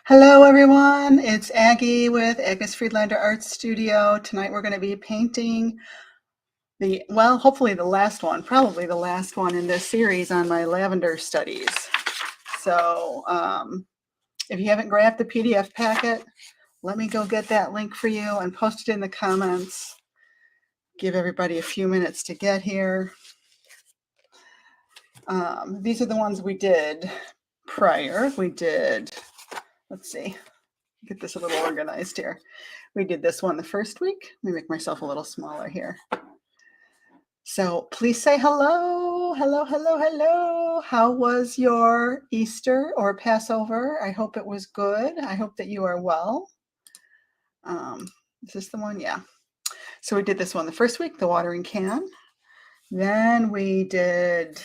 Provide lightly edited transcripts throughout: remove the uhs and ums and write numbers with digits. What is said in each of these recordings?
Hello, everyone. It's Aggie with Agnes Friedlander Art Studio. Tonight we're going to be painting hopefully the last one, probably the last one in this series on my lavender studies. So if you haven't grabbed the PDF packet, let me go get that link for you and post it in the comments. Give everybody a few minutes to get here. These are the ones we did prior. Let's see. Get this a little organized here. We did this one the first week. Let me make myself a little smaller here. So please say hello, hello, hello, hello. How was your Easter or Passover? I hope it was good. I hope that you are well. Is this the one? Yeah. So we did this one the first week, the watering can. Then we did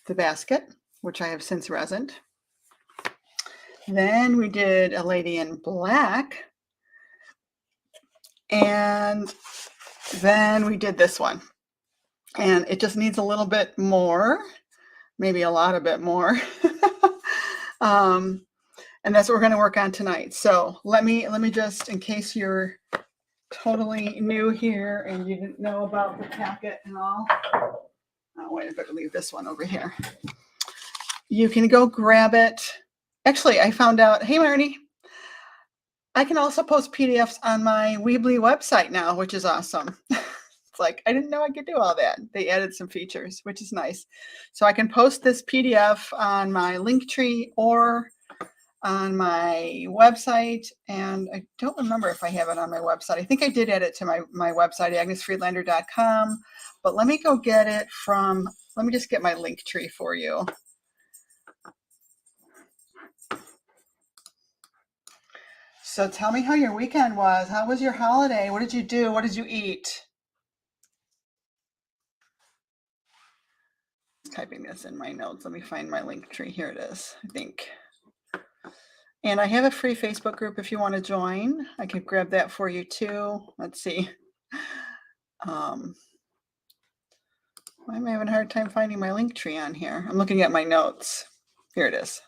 the basket, which I have since resined. Then we did a lady in black. And then we did this one. And it just needs a little bit more, maybe a lot of bit more. And that's what we're going to work on tonight. So let me just, in case you're totally new here and you didn't know about the packet and all. Oh, wait, I better leave this one over here. You can go grab it. Actually, I found out, hey, Marnie, I can also post PDFs on my Weebly website now, which is awesome. It's like, I didn't know I could do all that. They added some features, which is nice. So I can post this PDF on my Linktree or on my website. And I don't remember if I have it on my website. I think I did add it to my website, agnesfriedlander.com. But let me go get it let me just get my Linktree for you. So tell me how your weekend was. How was your holiday? What did you do? What did you eat? Typing this in my notes. Let me find my Linktree. Here it is, I think. And I have a free Facebook group if you want to join. I could grab that for you too. Let's see. Why am I having a hard time finding my Linktree on here? I'm looking at my notes. Here it is.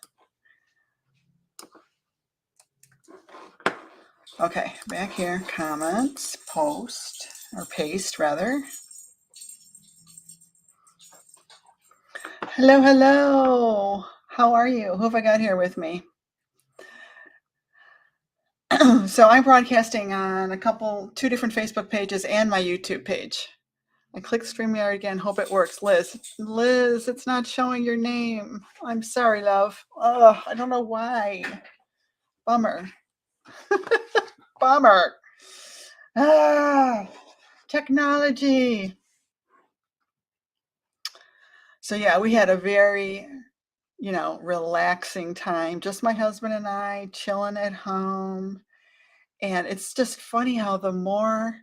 Okay, back here, comments, post, or paste rather. Hello, hello. How are you? Who have I got here with me? So I'm broadcasting on two different Facebook pages and my YouTube page. I clicked StreamYard again. Hope it works. Liz, it's not showing your name. I'm sorry, love. Oh, I don't know why. Bummer. Bummer. Technology. So yeah, we had a very, relaxing time. Just my husband and I chilling at home. And it's just funny how the more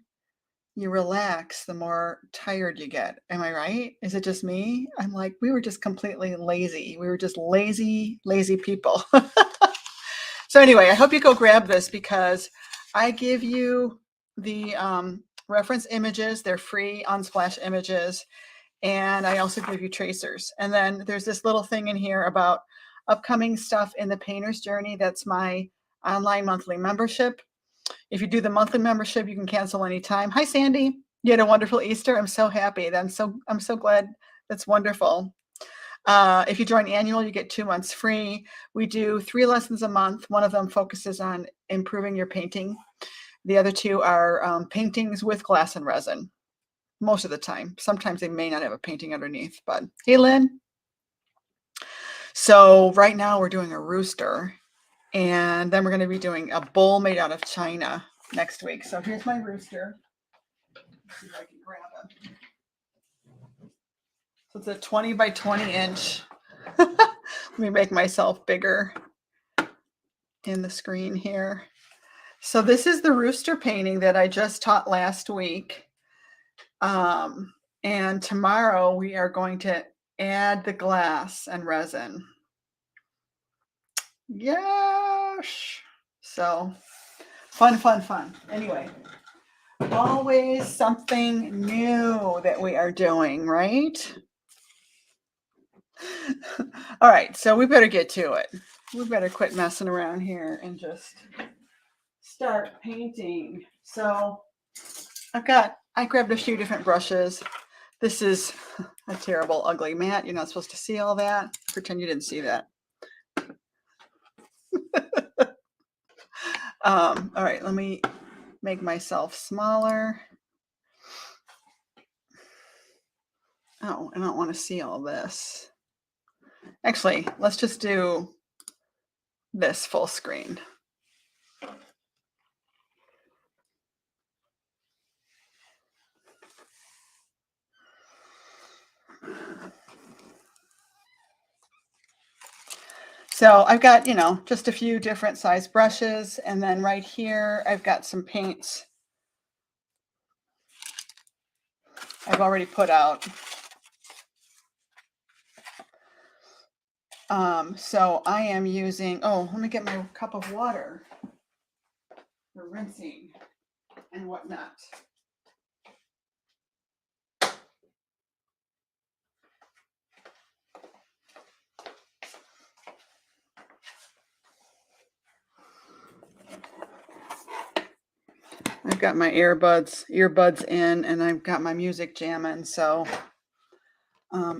you relax, the more tired you get. Am I right? Is it just me? I'm like, we were just completely lazy. We were just lazy people. So anyway, I hope you go grab this because I give you the reference images. They're free Unsplash images. And I also give you tracers. And then there's this little thing in here about upcoming stuff in the Painter's Journey. That's my online monthly membership. If you do the monthly membership, you can cancel anytime. Hi, Sandy. You had a wonderful Easter. I'm so happy. I'm so glad. That's wonderful. If you join annual, you get 2 months free. We do 3 lessons a month. One of them focuses on improving your painting. The other 2 are paintings with glass and resin. Most of the time. Sometimes they may not have a painting underneath, but hey, Lynn. So right now we're doing a rooster. And then we're going to be doing a bowl made out of china next week. So here's my rooster. Let's see if I can grab it. So it's a 20 by 20 inch. Let me make myself bigger in the screen here. So this is the rooster painting that I just taught last week. And tomorrow we are going to add the glass and resin. Yes. So fun. Anyway, always something new that we are doing, right? All right, so we better get to it. we better quit messing around here and just start painting. So I grabbed a few different brushes. This is a terrible, ugly mat. You're not supposed to see all that. Pretend you didn't see that. All right, let me make myself smaller. Oh, I don't want to see all this. Actually, let's just do this full screen. So I've got, just a few different size brushes. And then right here, I've got some paints I've already put out. So I am using, let me get my cup of water for rinsing and whatnot. I've got my earbuds in, and I've got my music jamming. So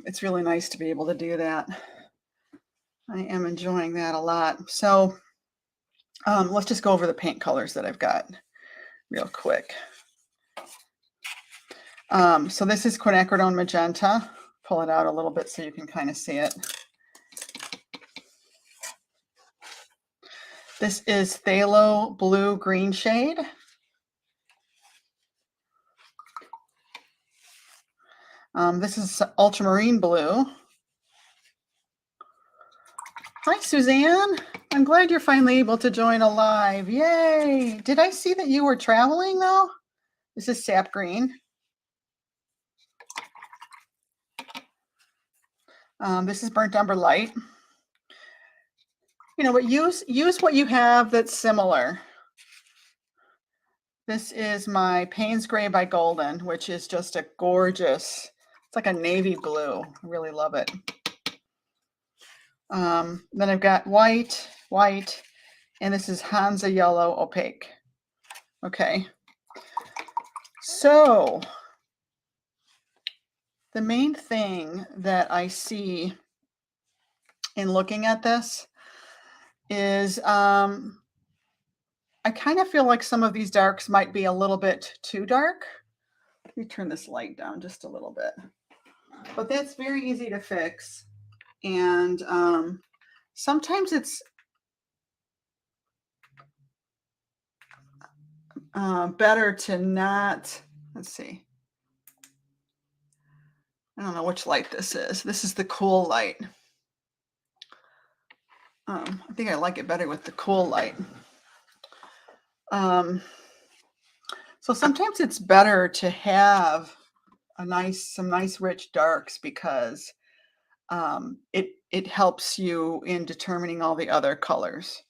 it's really nice to be able to do that. I am enjoying that a lot. So let's just go over the paint colors that I've got real quick. So this is quinacridone magenta. Pull it out a little bit so you can kind of see it. This is phthalo blue green shade. This is ultramarine blue. Hi, Suzanne. I'm glad you're finally able to join a live. Yay! Did I see that you were traveling though? This is sap green. This is burnt umber light. But use what you have that's similar. This is my Payne's Gray by Golden, which is just a gorgeous, it's like a navy blue. I really love it. Then I've got white, and this is Hansa Yellow Opaque. Okay. So the main thing that I see in looking at this is I kind of feel like some of these darks might be a little bit too dark. Let me turn this light down just a little bit. But that's very easy to fix. And sometimes it's better to not, let's see. I don't know which light this is. This is the cool light. I think I like it better with the cool light. So sometimes it's better to have some nice rich darks because it helps you in determining all the other colors.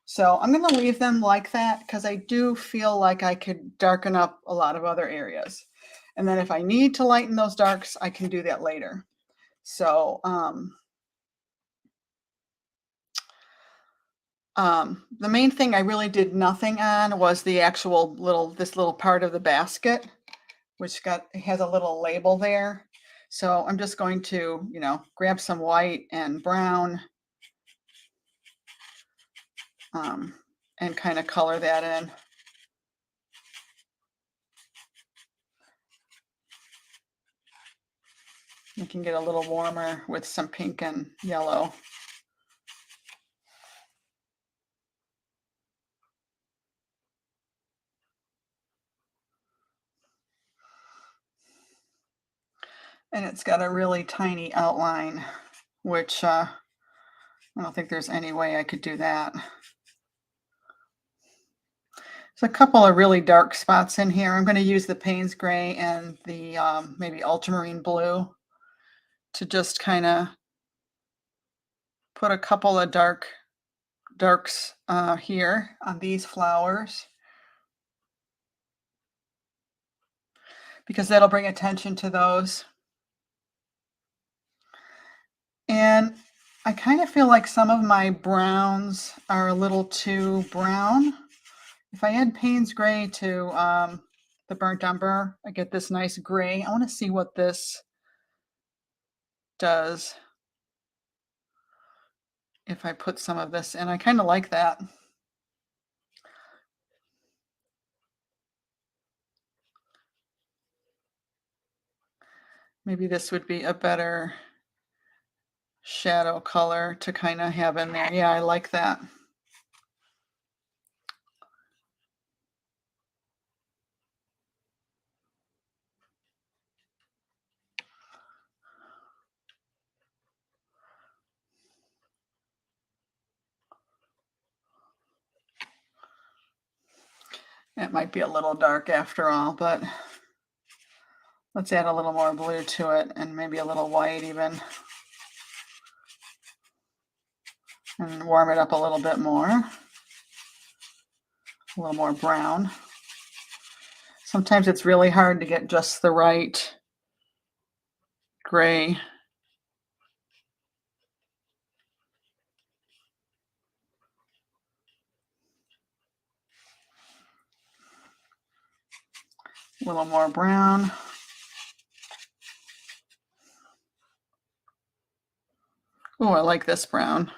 So I'm going to leave them like that because I do feel like I could darken up a lot of other areas. And then if I need to lighten those darks, I can do that later. So the main thing I really did nothing on was the actual this little part of the basket, which has a little label there. So I'm just going to, grab some white and brown and kind of color that in. You can get a little warmer with some pink and yellow. And it's got a really tiny outline, which I don't think there's any way I could do that. There's a couple of really dark spots in here. I'm going to use the Payne's Gray and the maybe ultramarine blue to just kind of put a couple of darks here on these flowers, because that'll bring attention to those. And I kind of feel like some of my browns are a little too brown. If I add Payne's Gray to the burnt umber, I get this nice gray. I want to see what this does if I put some of this in. I kind of like that. Maybe this would be a better shadow color to kind of have in there. Yeah, I like that. It might be a little dark after all, but let's add a little more blue to it and maybe a little white even. And warm it up a little bit more. A little more brown. Sometimes it's really hard to get just the right gray. A little more brown. Oh, I like this brown.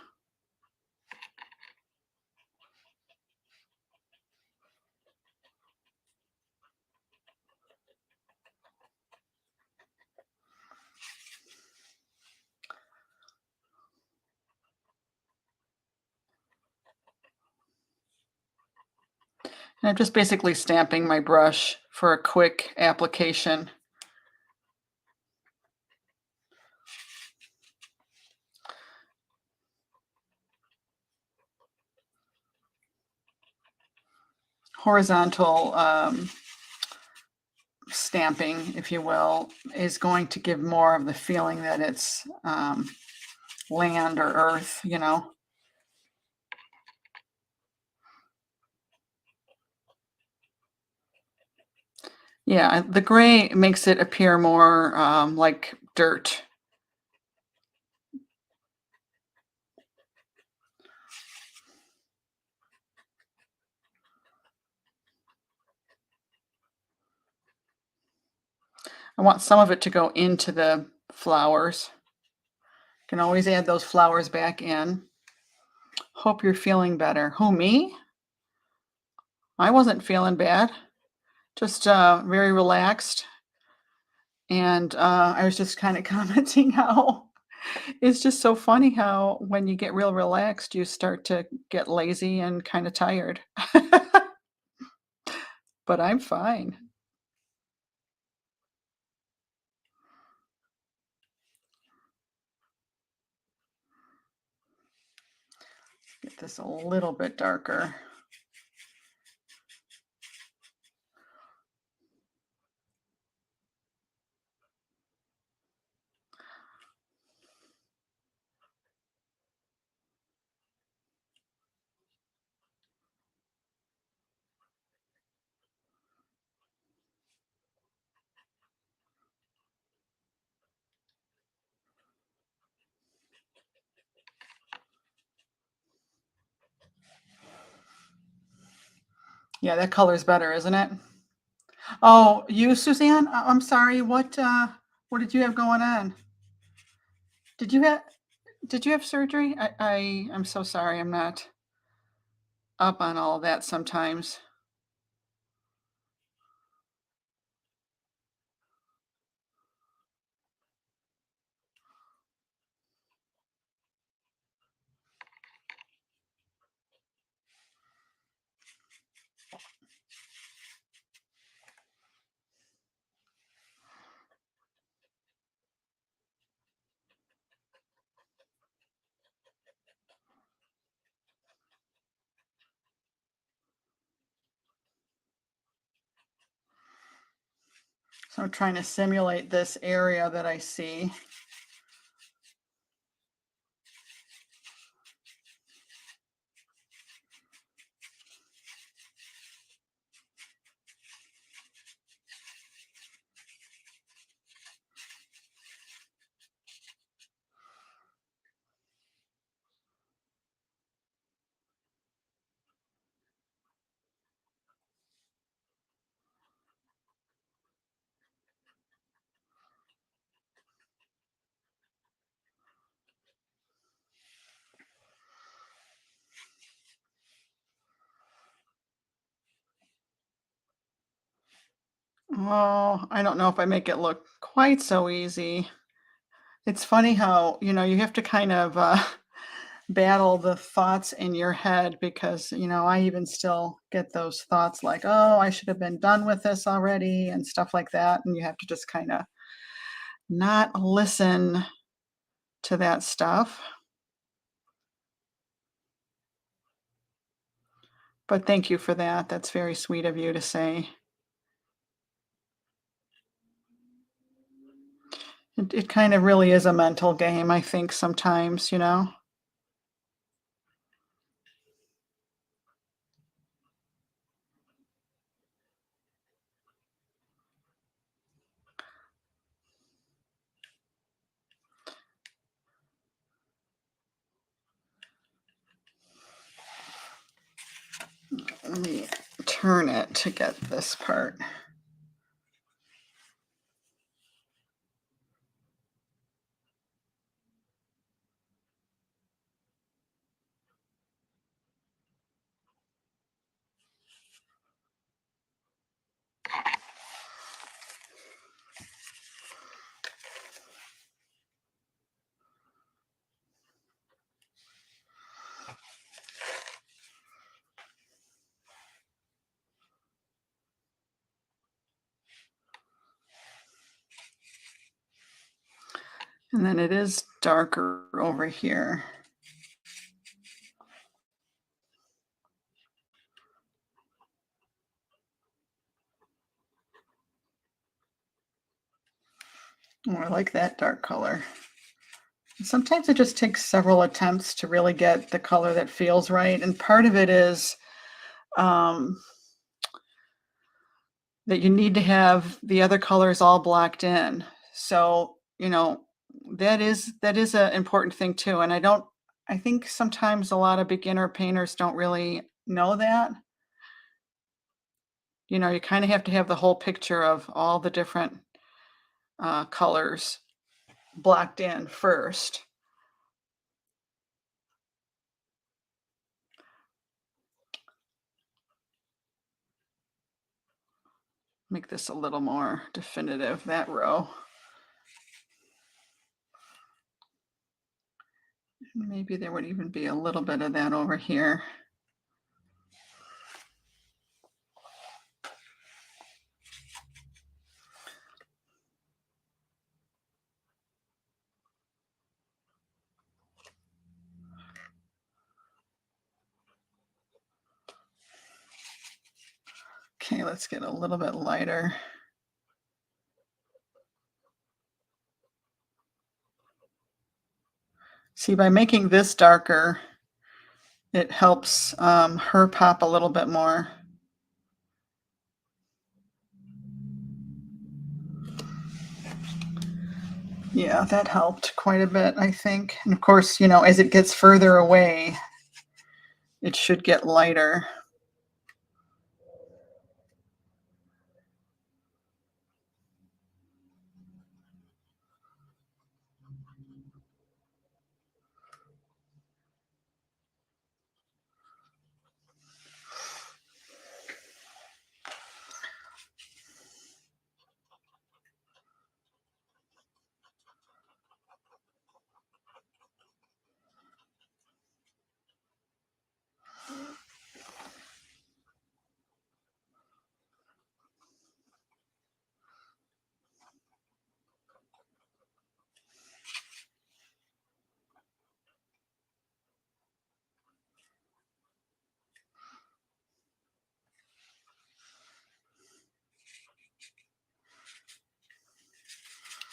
And I'm just basically stamping my brush for a quick application. Horizontal stamping, if you will, is going to give more of the feeling that it's land or earth, you know. Yeah, the gray makes it appear more like dirt. I want some of it to go into the flowers. Can always add those flowers back in. Hope you're feeling better. Who, me? I wasn't feeling bad. Just very relaxed. And I was just kind of commenting how it's just so funny how when you get real relaxed, you start to get lazy and kind of tired. But I'm fine. Get this a little bit darker. Yeah, that color's better, isn't it? Oh, you, Suzanne? I'm sorry. What did you have going on? Did you have did you have surgery? I'm so sorry. I'm not up on all of that sometimes. So I'm trying to simulate this area that I see. Oh, I don't know if I make it look quite so easy. It's funny how, you have to kind of, battle the thoughts in your head because, I even still get those thoughts like, "Oh, I should have been done with this already," and stuff like that, and you have to just kinda not listen to that stuff. But thank you for that. That's very sweet of you to say. It kind of really is a mental game, I think, sometimes, you know? Let me turn it to get this part. And then it is darker over here. Oh, I like that dark color. Sometimes it just takes several attempts to really get the color that feels right, and part of it is, um, that you need to have the other colors all blocked in. So, that is an important thing too, and I think sometimes a lot of beginner painters don't really know that. You kinda have to have the whole picture of all the different, colors blocked in first. Make this a little more definitive, that row. Maybe there would even be a little bit of that over here. Okay, let's get a little bit lighter. See, by making this darker, it helps, her pop a little bit more. Yeah, that helped quite a bit, I think. And of course, as it gets further away, it should get lighter.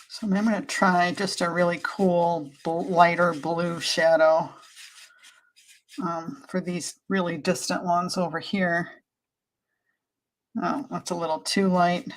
So I'm gonna try just a really cool lighter blue shadow for these really distant ones over here. Oh, that's a little too light.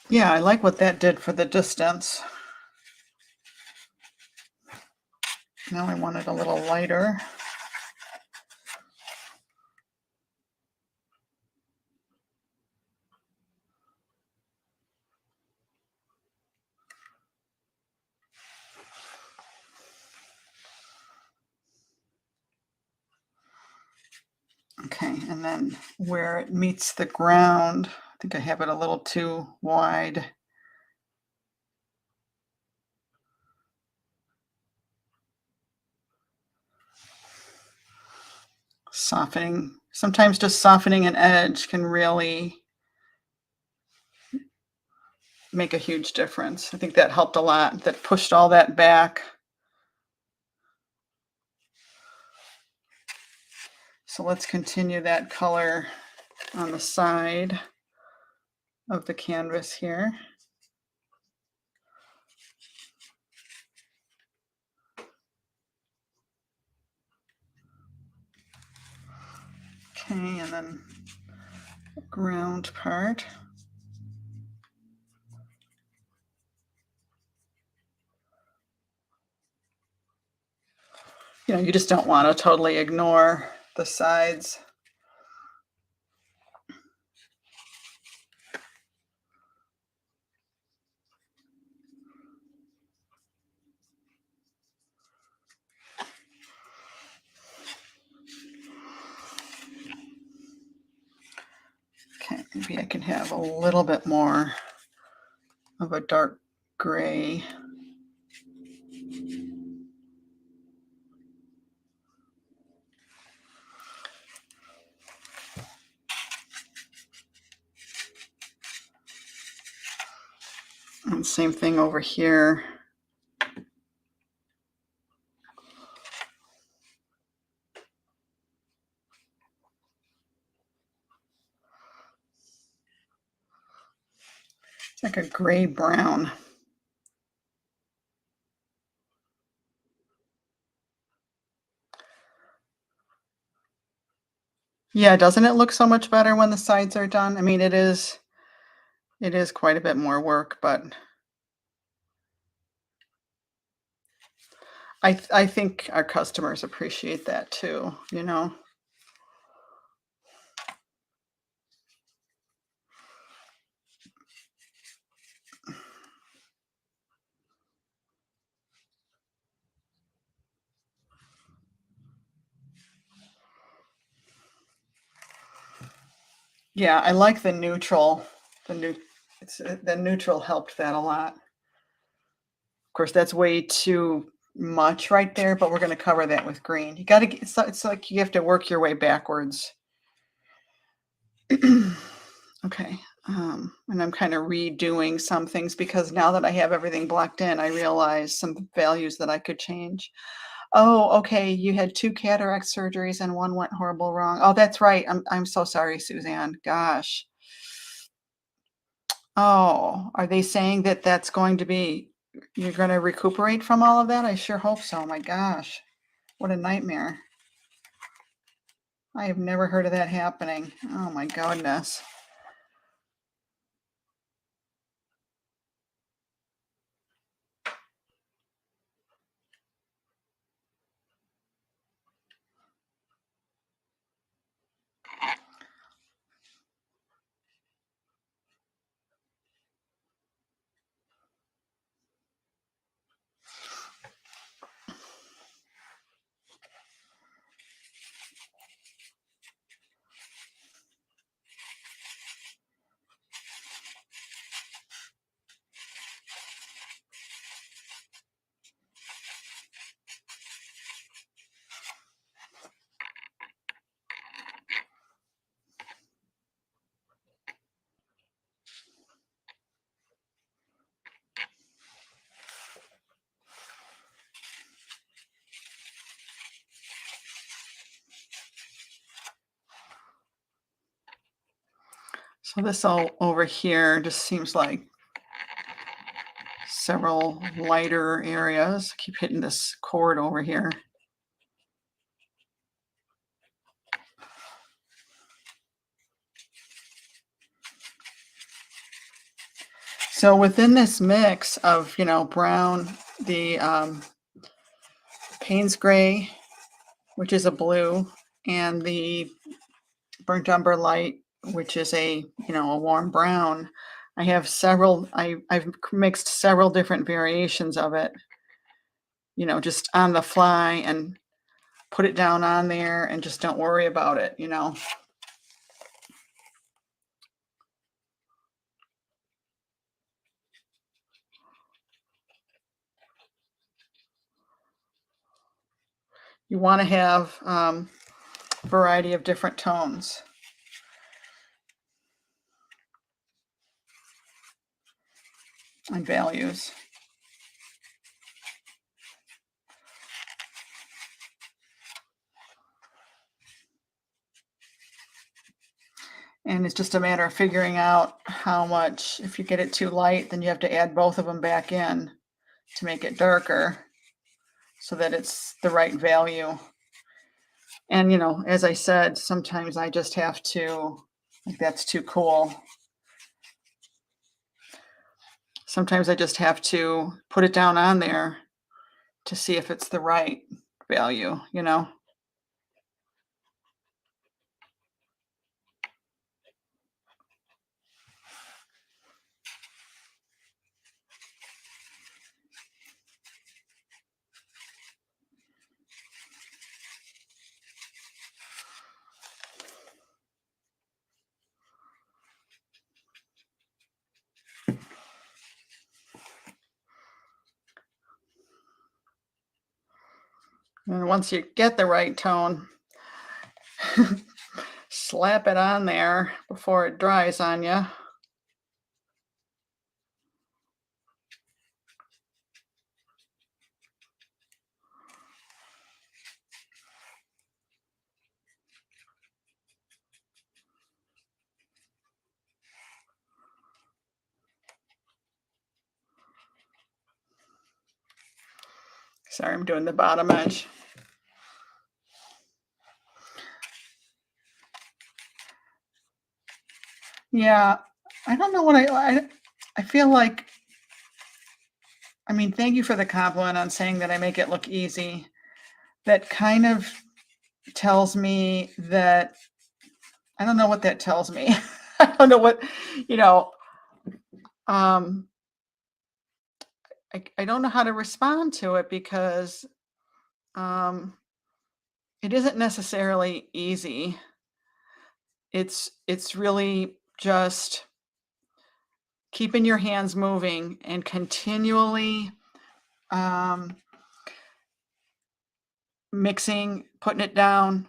Yeah, I like what that did for the distance. Now I want it a little lighter. Okay, and then where it meets the ground, I think I have it a little too wide. Softening, sometimes just softening an edge can really make a huge difference. I think that helped a lot. That pushed all that back. So let's continue that color on the side of the canvas here. Okay, and then ground part. You know, you just don't want to totally ignore the sides. Okay, maybe I can have a little bit more of a dark gray. And same thing over here. It's like a gray brown. Yeah, doesn't it look so much better when the sides are done? I mean, it is quite a bit more work, but I think our customers appreciate that too, you know? Yeah, I like the neutral. The neutral helped that a lot. Of course, that's way too much right there, but we're going to cover that with green. You got to. It's like you have to work your way backwards. Okay, and I'm kind of redoing some things because now that I have everything blocked in, I realize some values that I could change. Oh, okay. You had 2 cataract surgeries and 1 went horrible wrong. Oh, that's right. I'm so sorry, Suzanne. Gosh. Oh, are they saying that that's going to be you're gonna recuperate from all of that? I sure hope so. My gosh, what a nightmare. I have never heard of that happening. Oh my goodness. So this all over here just seems like several lighter areas. I keep hitting this cord over here. So within this mix of, you know, brown, the Payne's Gray, which is a blue, and the Burnt Umber Light, which is a warm brown. I have several. I've mixed several different variations of it, just on the fly, and put it down on there, and just don't worry about it. You want to have variety of different tones. And values. And it's just a matter of figuring out how much. If you get it too light, then you have to add both of them back in to make it darker so that it's the right value. And, as I said, sometimes I just have to, like, that's too cool. Sometimes I just have to put it down on there to see if it's the right value, And once you get the right tone, slap it on there before it dries on you. Sorry, I'm doing the bottom edge. Yeah, I don't know what I feel like. I mean, thank you for the compliment on saying that I make it look easy. That kind of tells me that I don't know what that tells me. I don't know what, I don't know how to respond to it because it isn't necessarily easy. It's really just keeping your hands moving and continually mixing, putting it down.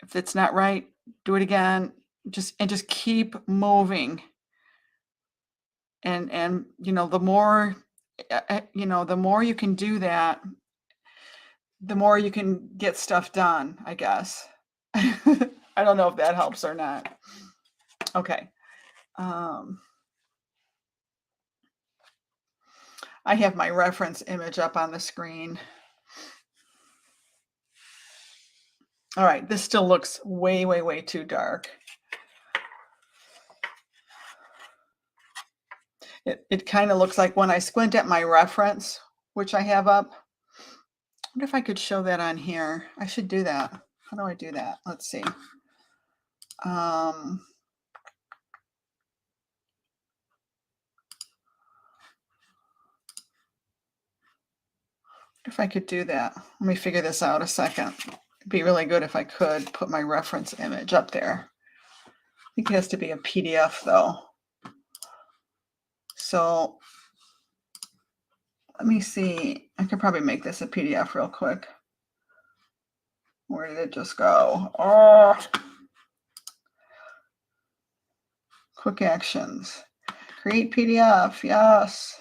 If it's not right, do it again. Just keep moving. And the more the more you can do that, the more you can get stuff done, I guess. I don't know if that helps or not. Okay. I have my reference image up on the screen. All right, this still looks way, way, way too dark. It kind of looks like when I squint at my reference, which I have up. I wonder if I could show that on here. I should do that. How do I do that? Let's see. If I could do that. Let me figure this out a second. It'd be really good if I could put my reference image up there. I think it has to be a PDF though. So let me see. I could probably make this a PDF real quick. Where did it just go? Oh, quick actions. Create PDF. Yes.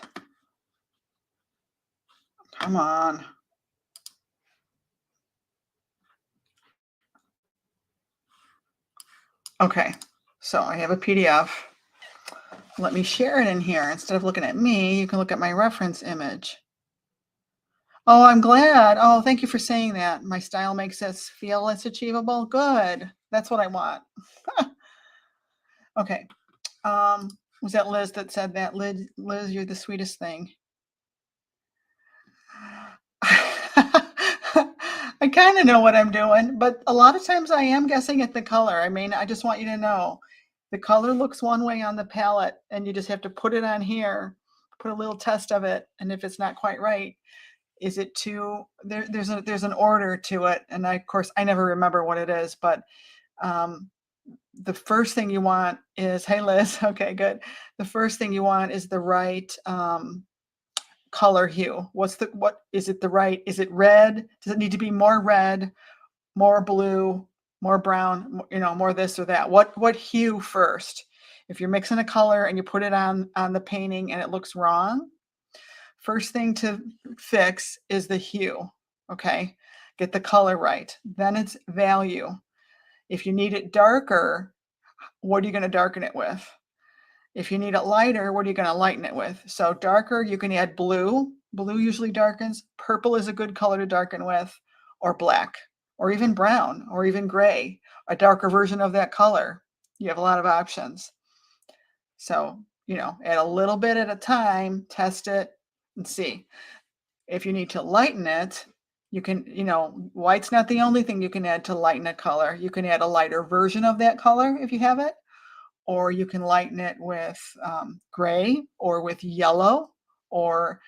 Come on. Okay, so I have a PDF. Let me share it in here. Instead of looking at me, you can look at my reference image. Oh, I'm glad. Oh, thank you for saying that. My style makes us feel less achievable. Good. That's what I want. Okay. Was that Liz that said that? Liz, you're the sweetest thing. I kind of know what I'm doing, but a lot of times I am guessing at the color. I mean, I just want you to know the color looks one way on the palette, and you just have to put it on here, put a little test of it, and if it's not quite right, is it too there's an order to it, and I, of course, I never remember what it is, but um, the first thing you want is, hey Liz, okay, good. The first thing you want is the right color hue. What is it, the right, is it red? Does it need to be more red, more blue, more brown, more this or that? What hue first? If you're mixing a color and you put it on the painting and it looks wrong, first thing to fix is the hue. Okay, get the color right. Then it's value. If you need it darker, what are you going to darken it with? If you need it lighter, what are you going to lighten it with? So darker, you can add blue. Blue usually darkens. Purple is a good color to darken with, or black, or even brown, or even gray, a darker version of that color. You have a lot of options. So, add a little bit at a time, test it, and see. If you need to lighten it, you can, white's not the only thing you can add to lighten a color. You can add a lighter version of that color if you have it, or you can lighten it with gray or with yellow, or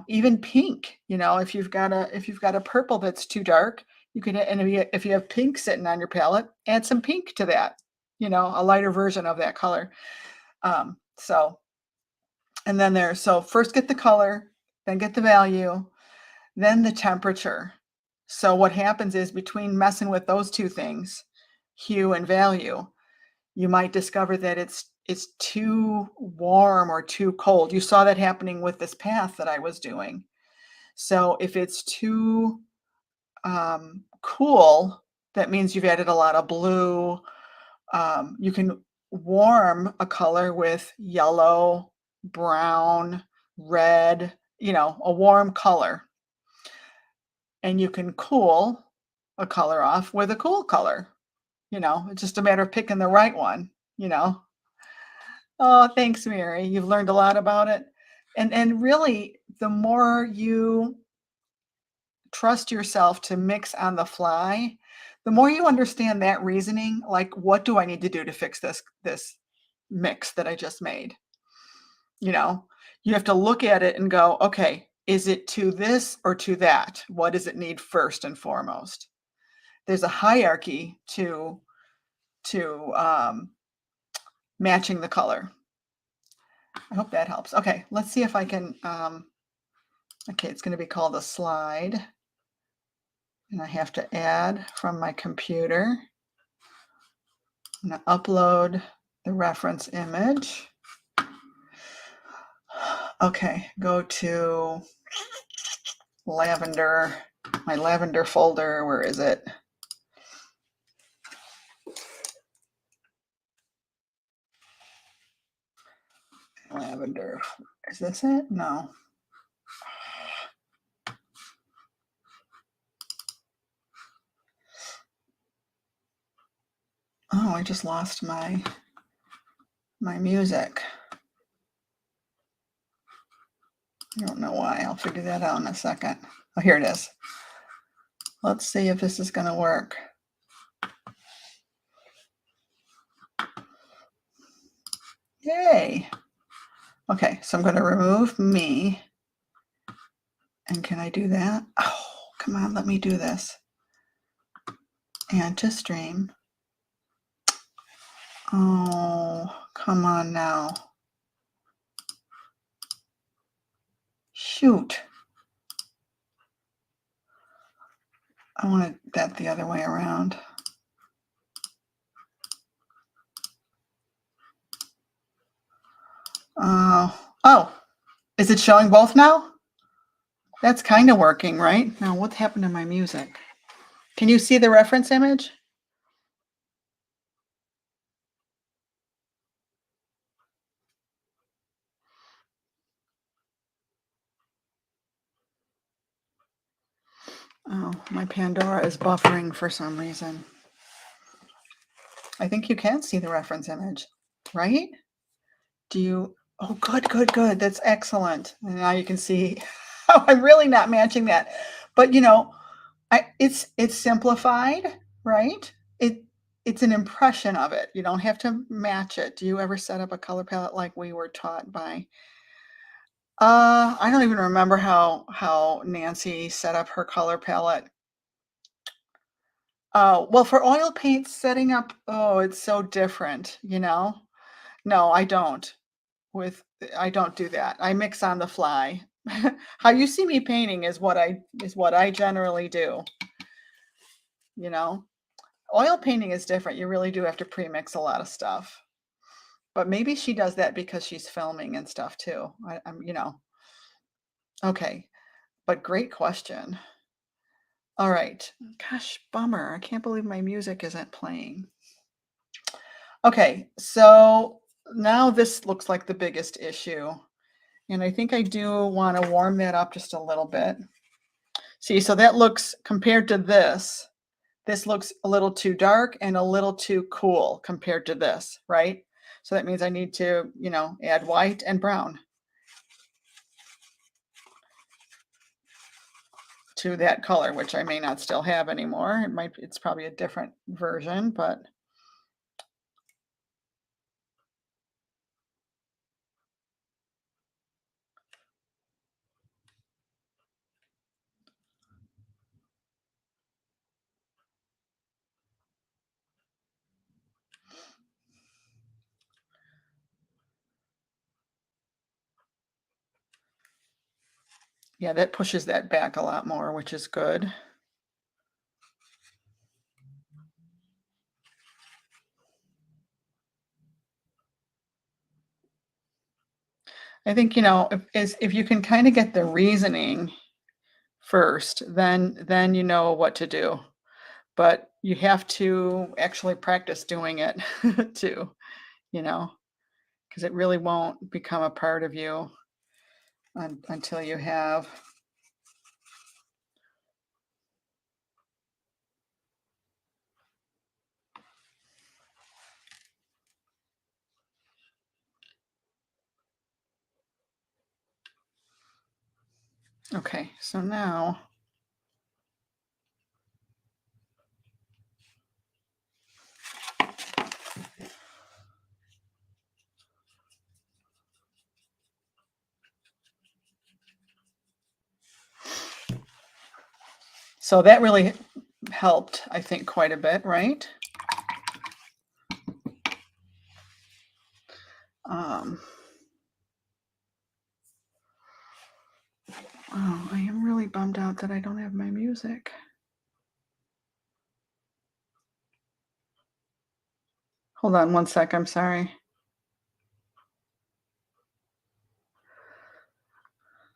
even pink. If you've got a purple that's too dark, you can, and if you have pink sitting on your palette, add some pink to that. A lighter version of that color. So first get the color, then get the value, then the temperature. So what happens is, between messing with those two things, hue and value, you might discover that it's too warm or too cold. You saw that happening with this path that I was doing. So if it's too cool, that means you've added a lot of blue. You can warm a color with yellow, brown, red, a warm color. And you can cool a color off with a cool color. It's just a matter of picking the right one. Oh, thanks, Mary. You've learned a lot about it. And really, the more you trust yourself to mix on the fly, the more you understand that reasoning, like, what do I need to do to fix this mix that I just made? You have to look at it and go, okay, is it to this or to that? What does it need first and foremost? There's a hierarchy to matching the color. I hope that helps. Okay, let's see if I can, okay, it's going to be called a slide. And I have to add from my computer. I'm going to upload the reference image. Okay, go to Lavender, my Lavender folder. Where is it? Lavender. Is this it? No. Oh, I just lost my music. I don't know why. I'll figure that out in a second. Oh, here it is. Let's see if this is going to work. Yay. Okay, so I'm going to remove me. And can I do that? Oh, come on, let me do this. And to stream. Oh, come on now. Shoot. I wanted that the other way around. Oh, is it showing both now? That's kind of working, right? Now, what happened to my music? Can you see the reference image? Oh, my Pandora is buffering for some reason. I think you can see the reference image, right? Do you? Oh, good, good, good. That's excellent. And now you can see how I'm really not matching that. But, It's simplified, right? It's an impression of it. You don't have to match it. Do you ever set up a color palette like we were taught by I don't even remember how Nancy set up her color palette. Oh, well, for oil paint setting up, oh, it's so different, you know? No, I don't. With I don't do that. I mix on the fly. How you see me painting is what I generally do, you know? Oil painting is different. You really do have to pre-mix a lot of stuff. But maybe she does that because she's filming and stuff too. Okay, but great question. All right. Gosh, bummer. I can't believe my music isn't playing. Okay, so now this looks like the biggest issue. And I think I do want to warm that up just a little bit. See, so that looks compared to this looks a little too dark and a little too cool compared to this, right? So that means I need to, add white and brown to that color, which I may not still have anymore. It's probably a different version, but yeah, that pushes that back a lot more, which is good. I think, if you can kind of get the reasoning first, then you know what to do. But you have to actually practice doing it too, you know, because it really won't become a part of you until you have. Okay, so now so that really helped, I think, quite a bit, right? Um, oh, I am really bummed out that I don't have my music. Hold on one sec, I'm sorry.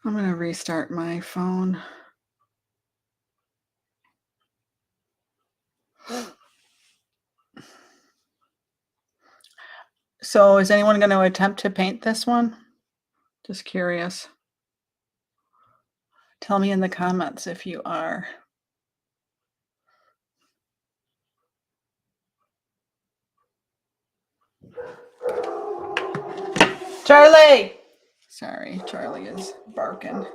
I'm going to restart my phone. So is anyone going to attempt to paint this one? Just curious. Tell me in the comments if you are. Charlie! Sorry, Charlie is barking.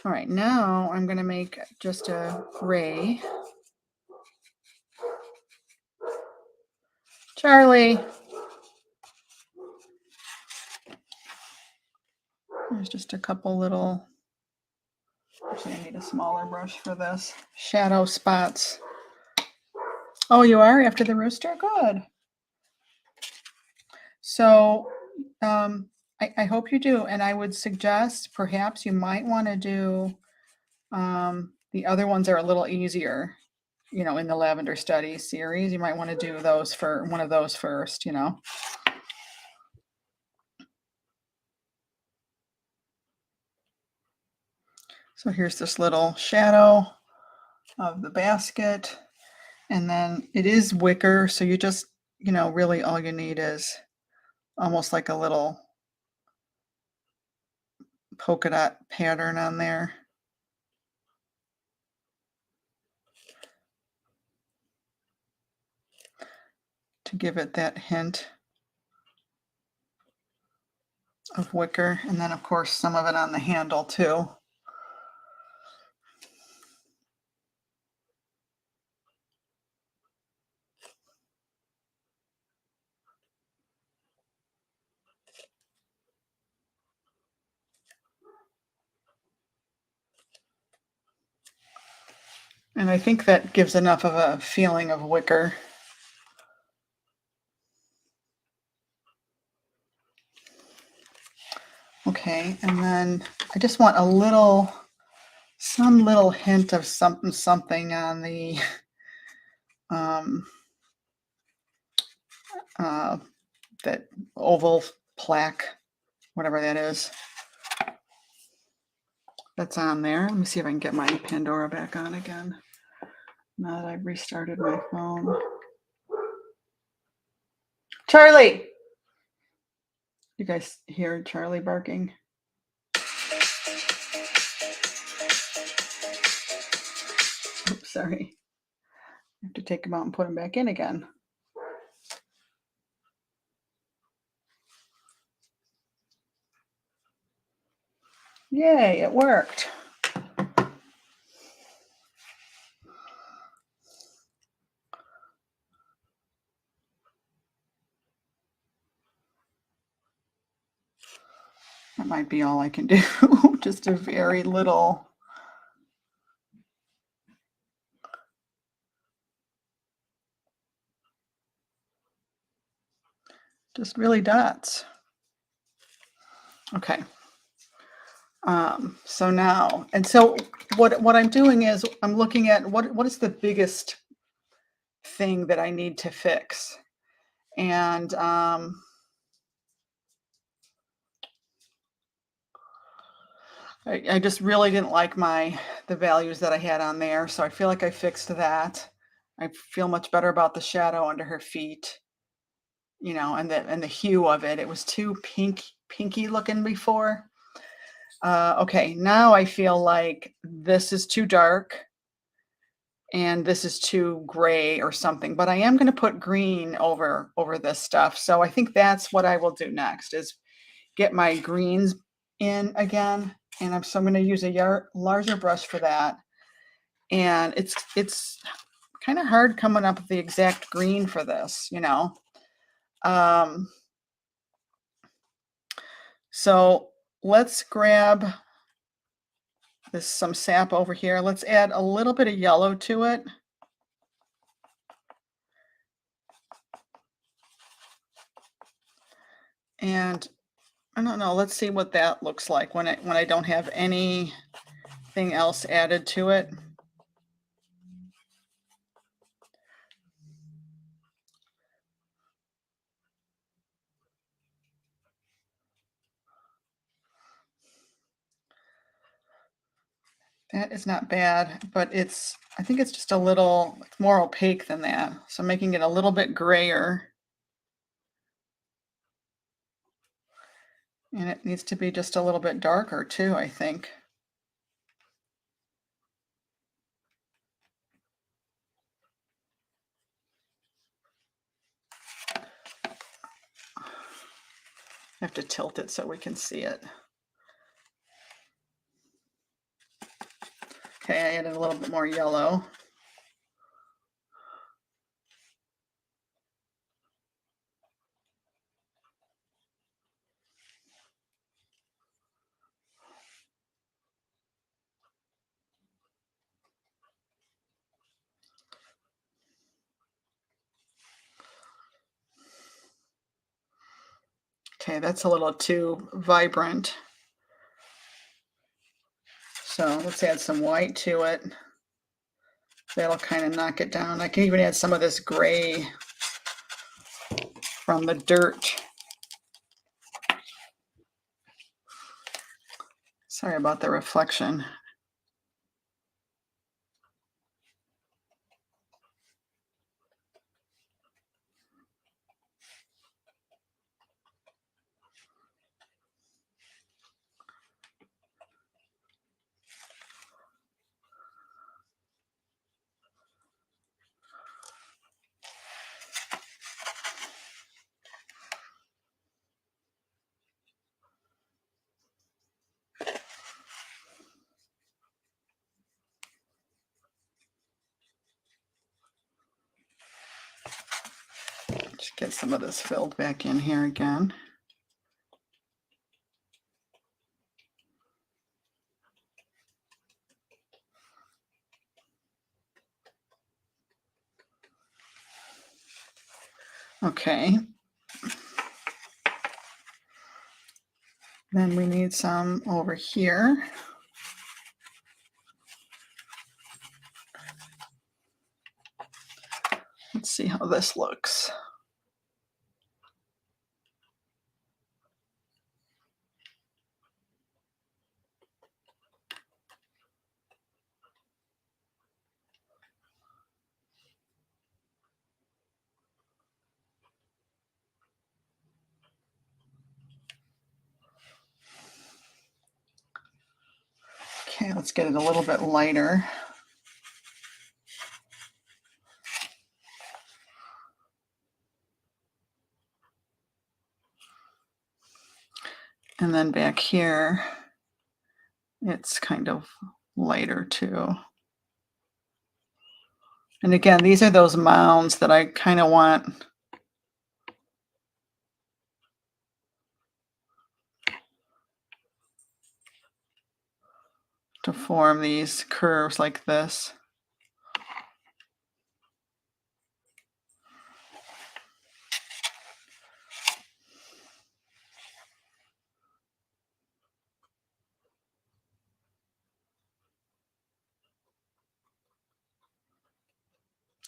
All right, now I'm going to make just a gray. Charlie! There's just a couple little, actually I need a smaller brush for this, shadow spots. Oh, you are after the rooster? Good. So I hope you do. And I would suggest perhaps you might want to do, the other ones are a little easier, in the Lavender Study series. You might want to do those for one of those first, So here's this little shadow of the basket. And then it is wicker. So you just, really all you need is almost like a little polka dot pattern on there. To give it that hint of wicker. And then, of course, some of it on the handle too. And I think that gives enough of a feeling of wicker. Okay, and then I just want some little hint of something on the um, uh, that oval plaque, whatever that is. That's on there. Let me see if I can get my Pandora back on again. Now that I've restarted my phone. Charlie! You guys hear Charlie barking? Oops, sorry. I have to take him out and put him back in again. Yay, it worked. That might be all I can do. Just a very little. Just really dots. Okay. So now, and so what I'm doing is I'm looking at what is the biggest thing that I need to fix. And I just really didn't like the values that I had on there. So I feel like I fixed that. I feel much better about the shadow under her feet, and the hue of it. It was too pinky looking before. Okay, now I feel like this is too dark and this is too gray or something, but I am going to put green over this stuff. So I think that's what I will do next is get my greens in again. And I'm going to use a larger brush for that. And it's kind of hard coming up with the exact green for this, So let's grab some sap over here. Let's add a little bit of yellow to it. And I don't know, let's see what that looks like when I don't have anything else added to it. That is not bad, but I think it's just a little more opaque than that. So making it a little bit grayer. And it needs to be just a little bit darker too, I think. I have to tilt it so we can see it. Okay, I added a little bit more yellow. Okay, that's a little too vibrant. So let's add some white to it. That'll kind of knock it down. I can even add some of this gray from the dirt. Sorry about the reflection. Just get some of this filled back in here again. Okay. Then we need some over here. Let's see how this looks. Okay, let's get it a little bit lighter. And then back here, it's kind of lighter too. And again, these are those mounds that I kind of want to form these curves like this.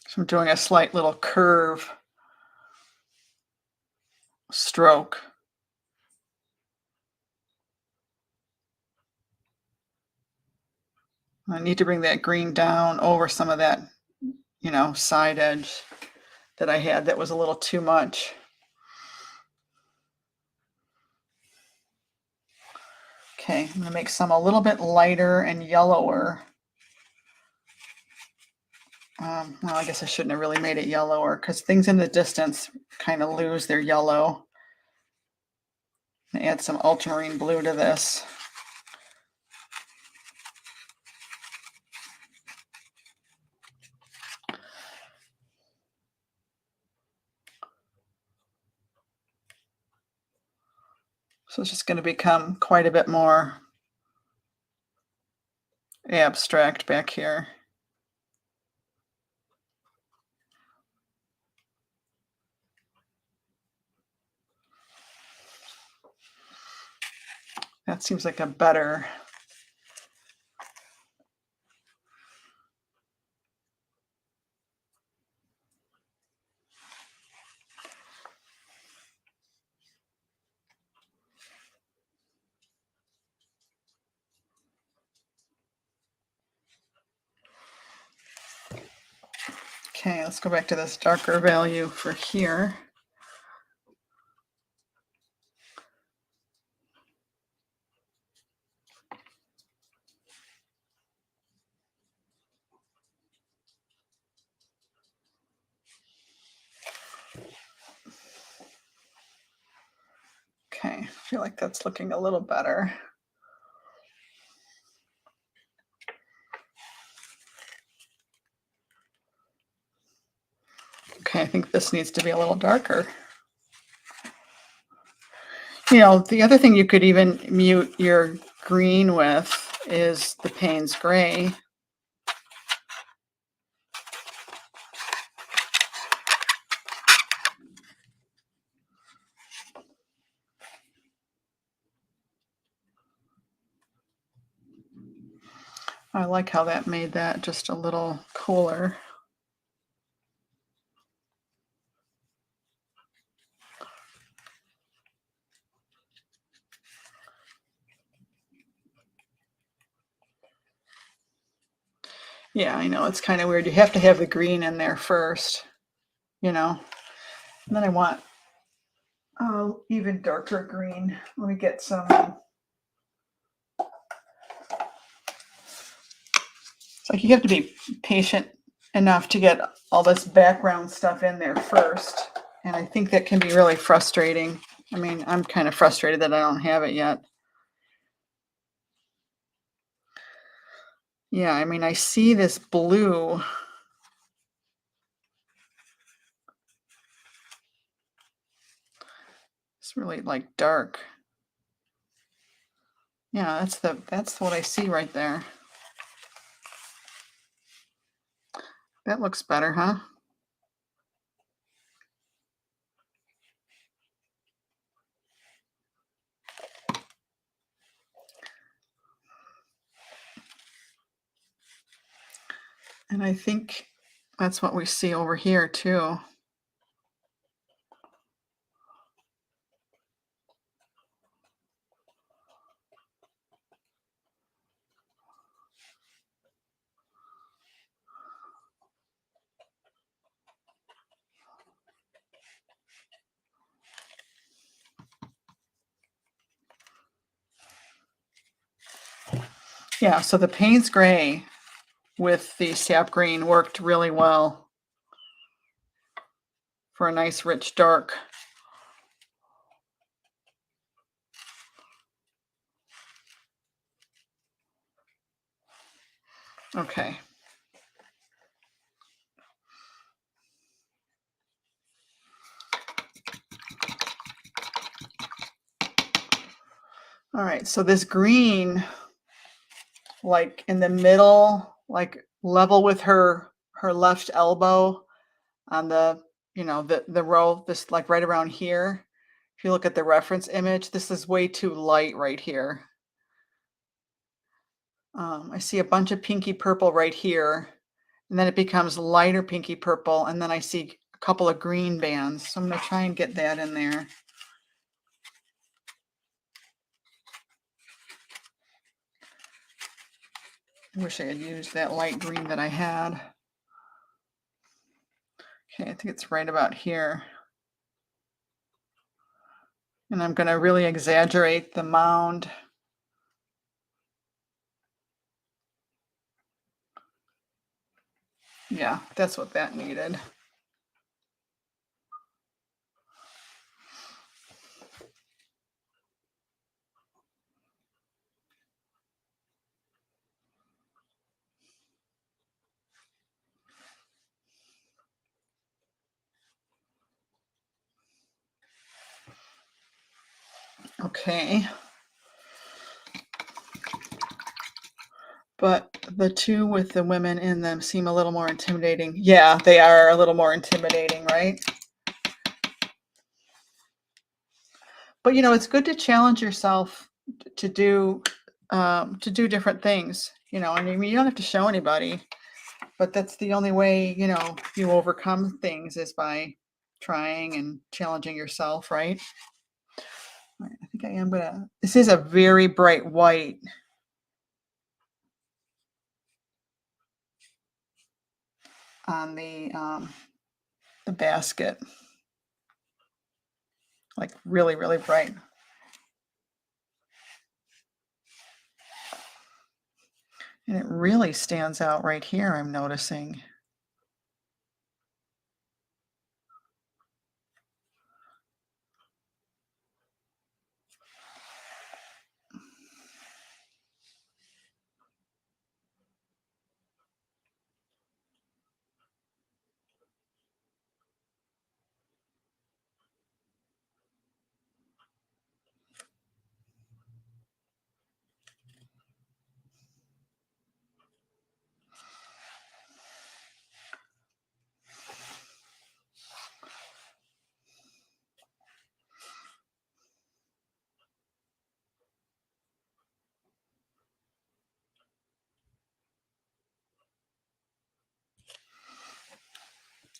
So I'm doing a slight little curve stroke. I need to bring that green down over some of that, side edge that I had that was a little too much. Okay, I'm going to make some a little bit lighter and yellower. Well, I guess I shouldn't have really made it yellower because things in the distance kind of lose their yellow. Add some ultramarine blue to this. So it's just going to become quite a bit more abstract back here. That seems like a better. Okay, let's go back to this darker value for here. Okay, I feel like that's looking a little better. Okay, I think this needs to be a little darker. The other thing you could even mute your green with is the Payne's Gray. I like how that made that just a little cooler. Yeah, I know, it's kind of weird. You have to have the green in there first, And then I want even darker green. Let me get some. It's like you have to be patient enough to get all this background stuff in there first. And I think that can be really frustrating. I mean, I'm kind of frustrated that I don't have it yet. Yeah, I mean, I see this blue. It's really like dark. Yeah, that's what I see right there. That looks better, huh? And I think that's what we see over here too. Yeah, so the Payne's gray with the sap green worked really well for a nice rich dark. Okay. All right, so this green, like in the middle, like level with her left elbow on the, the row, this like right around here. If you look at the reference image, this is way too light right here. I see a bunch of pinky purple right here, and then it becomes lighter pinky purple, and then I see a couple of green bands. So I'm going to try and get that in there. I wish I had used that light green that I had. Okay, I think it's right about here. And I'm going to really exaggerate the mound. Yeah, that's what that needed. Okay. But the two with the women in them seem a little more intimidating. Yeah, they are a little more intimidating, right? But it's good to challenge yourself to do different things. I mean, you don't have to show anybody, but that's the only way you overcome things is by trying and challenging yourself, right? All right, I think I am gonna. This is a very bright white. On the basket, like really, really bright. And it really stands out right here, I'm noticing.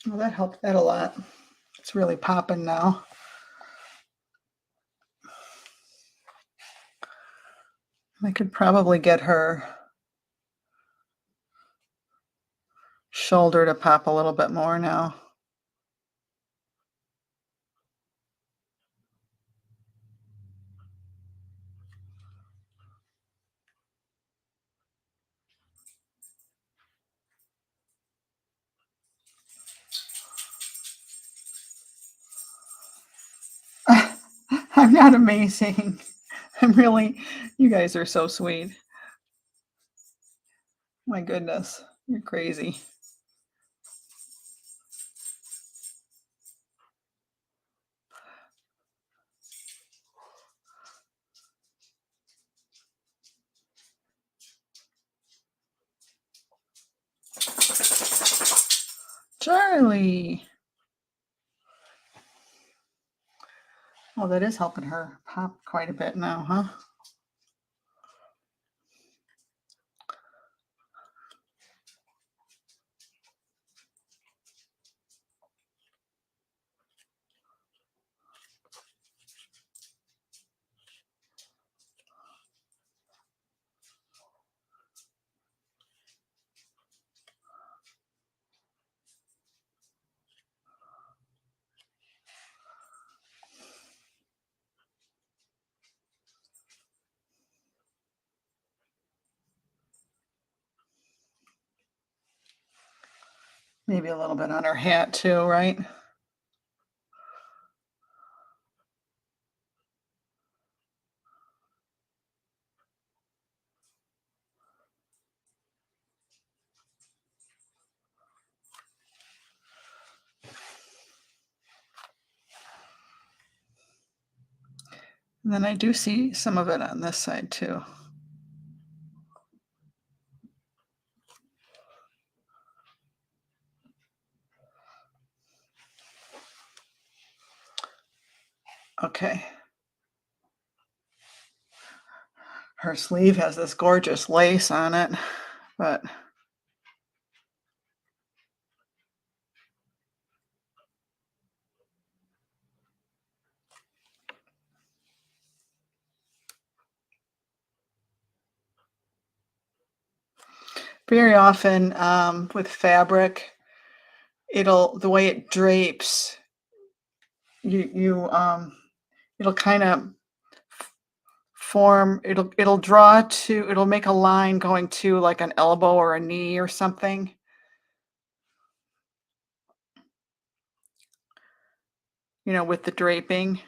Well, that helped that a lot. It's really popping now. I could probably get her shoulder to pop a little bit more now. I'm not amazing. I'm really, you guys are so sweet. My goodness, you're crazy. Charlie. Oh, that is helping her pop quite a bit now, huh? Maybe a little bit on her hat too, right? And then I do see some of it on this side too. Okay. Her sleeve has this gorgeous lace on it, but very often, with fabric, the way it drapes, it'll kinda it'll make a line going to, like, an elbow or a knee or something, with the draping.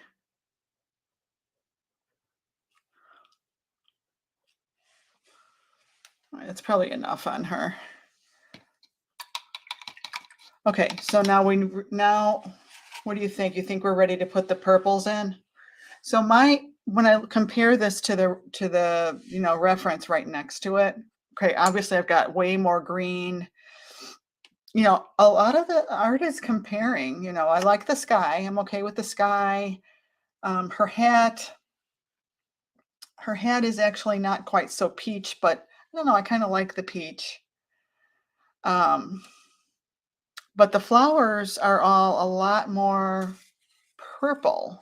It's probably enough on her. Okay, so now what do you think? You think we're ready to put the purples in? So when I compare this to the reference right next to it, okay, obviously I've got way more green. A lot of the art is comparing. I like the sky. I'm okay with the sky. Um, her hat, her hat is actually not quite so peach, but I don't know. I kind of like the peach. Um, but the flowers are all a lot more purple.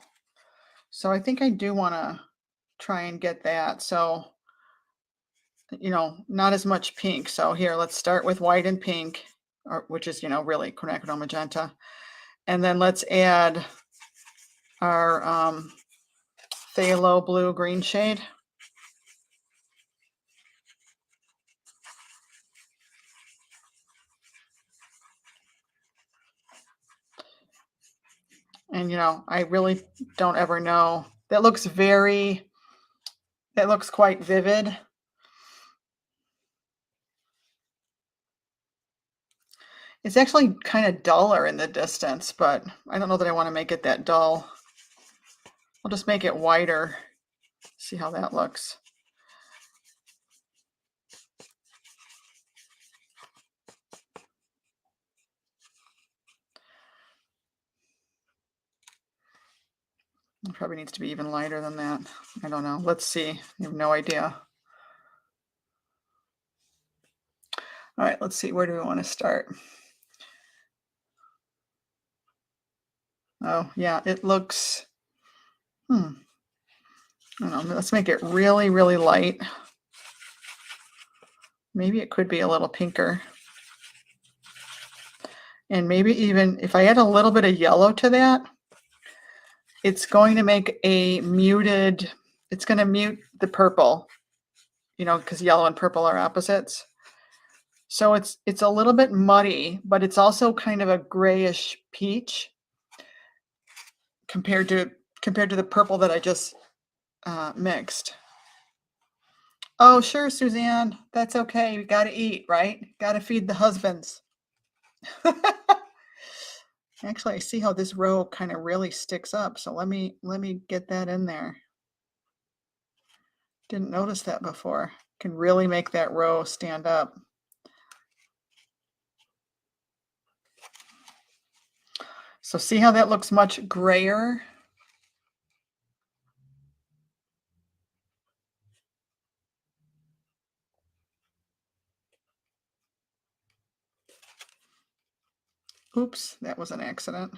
So I think I do want to try and get that. So, not as much pink. So here, let's start with white and pink, which is, really quinacridone magenta. And then let's add our phthalo blue green shade. And, I really don't ever know. That looks quite vivid. It's actually kind of duller in the distance, but I don't know that I want to make it that dull. I'll just make it whiter. See how that looks. It probably needs to be even lighter than that. I don't know. Let's see. I have no idea. All right, let's see. Where do we want to start? Oh, yeah, it looks, I don't know. Let's make it really, really light. Maybe it could be a little pinker. And maybe even if I add a little bit of yellow to that, it's going to make it's going to mute the purple, because yellow and purple are opposites. So it's a little bit muddy, but it's also kind of a grayish peach compared to the purple that I just mixed. Oh, sure, Suzanne. That's okay. We got to eat, right? Got to feed the husbands. Actually, I see how this row kind of really sticks up. So let me get that in there. Didn't notice that before. Can really make that row stand up. So see how that looks much grayer? Oops, that was an accident.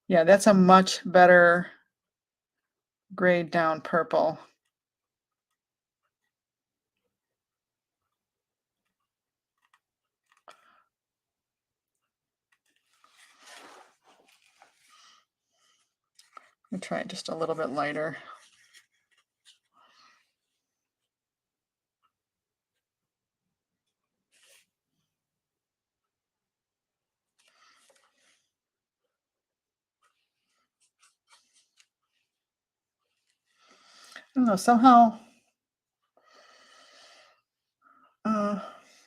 Yeah, that's a much better grade down purple. I'm gonna try it just a little bit lighter. I don't know, somehow, I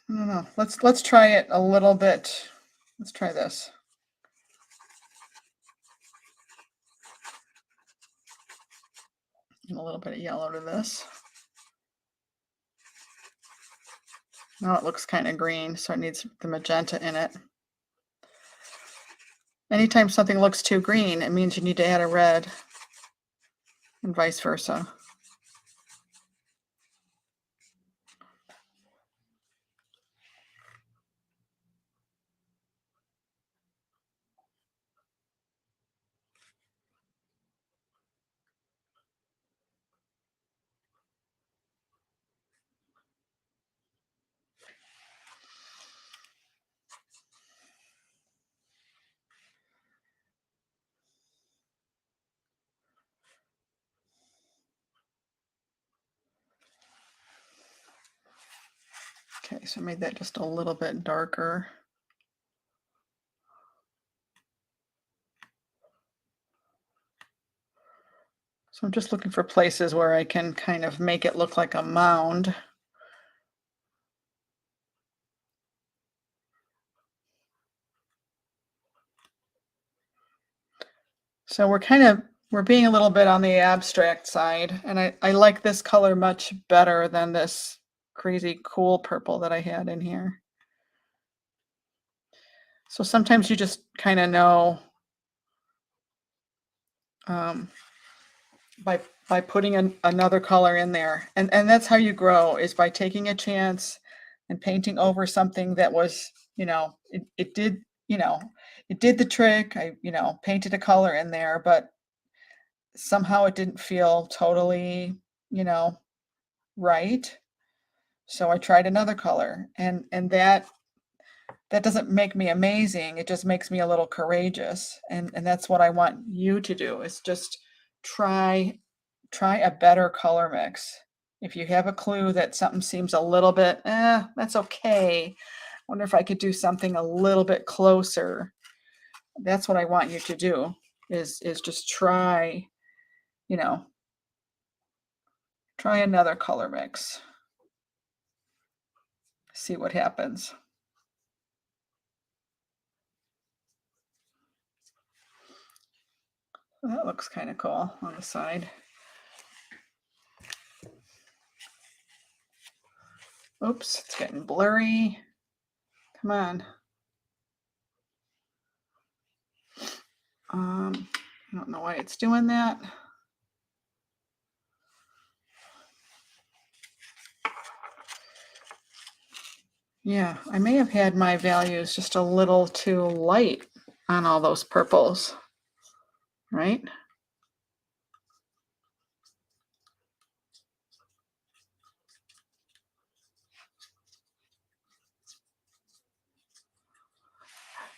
don't know. Let's try it a little bit. Let's try this. And a little bit of yellow to this. Now it looks kind of green, so it needs the magenta in it. Anytime something looks too green, it means you need to add a red, and vice versa. Okay, so I made that just a little bit darker. So I'm just looking for places where I can kind of make it look like a mound. So we're being a little bit on the abstract side, and I like this color much better than this crazy cool purple that I had in here. So sometimes you just kind of know um, by putting another color in there, and that's how you grow, is by taking a chance and painting over something that was, it did, it did the trick. I, painted a color in there, but somehow it didn't feel totally, you know, right. So I tried another color, and that doesn't make me amazing. It just makes me a little courageous, and that's what I want you to do, is just try a better color mix. If you have a clue that something seems a little bit, that's okay. Wonder if I could do something a little bit closer. That's what I want you to do, is just try, you know, try another color mix. See what happens. Well, that looks kind of cool on the side. Oops, it's getting blurry. Come on. I don't know why it's doing that. Yeah, I may have had my values just a little too light on all those purples, right?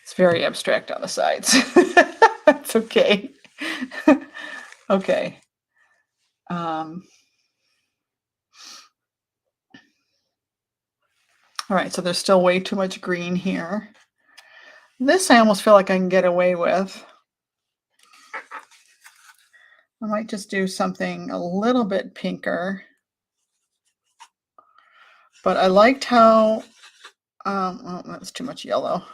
It's very abstract on the sides. That's okay. Okay. All right, so there's still way too much green here. This I almost feel like I can get away with. I might just do something a little bit pinker. But I liked how, well, that's too much yellow.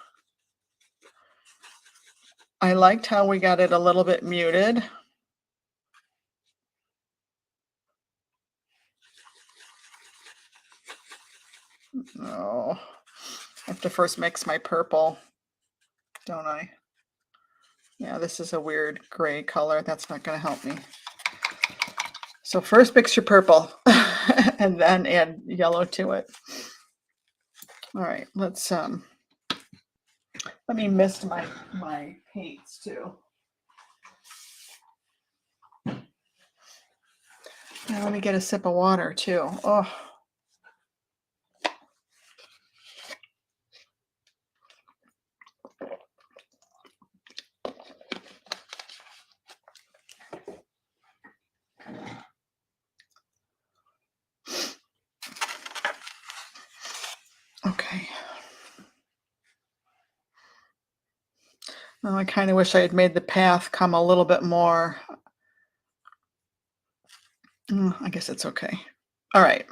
I liked how we got it a little bit muted. Oh, I have to first mix my purple, don't I? Yeah, this is a weird gray color. That's not going to help me. So first mix your purple and then add yellow to it. All right, let me mist my paints too. Now let me get a sip of water too. Oh. Okay. Oh, I kind of wish I had made the path come a little bit more. I guess it's okay. All right.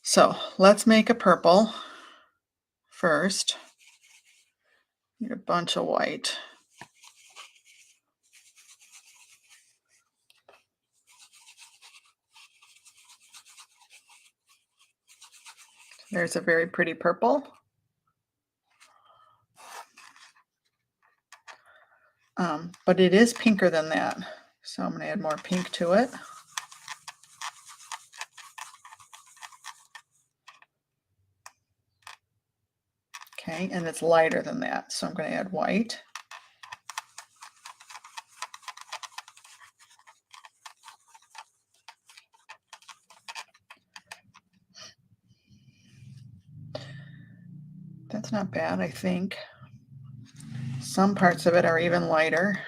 So let's make a purple first. Need a bunch of white. There's a very pretty purple. But it is pinker than that. So I'm going to add more pink to it. Okay, and it's lighter than that. So I'm going to add white. That's not bad, I think. Some parts of it are even lighter.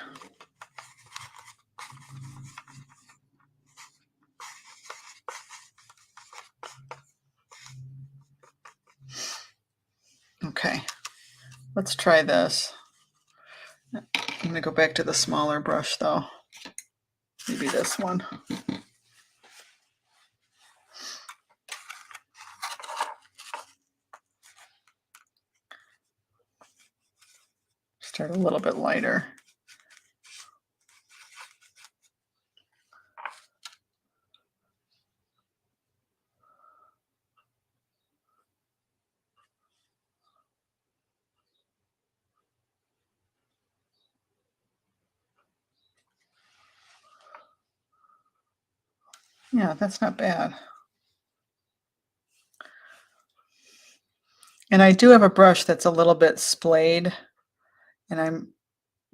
Okay, let's try this. I'm going to go back to the smaller brush though. Maybe this one. Start a little bit lighter. Yeah, that's not bad. And I do have a brush that's a little bit splayed, and I'm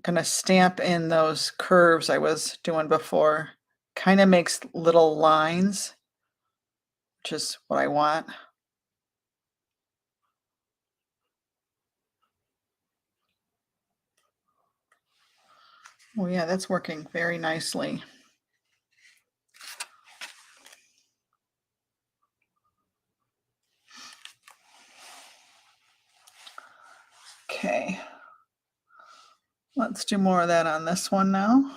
going to stamp in those curves I was doing before. Kind of makes little lines, which is what I want. Oh yeah, that's working very nicely. Okay. Let's do more of that on this one now.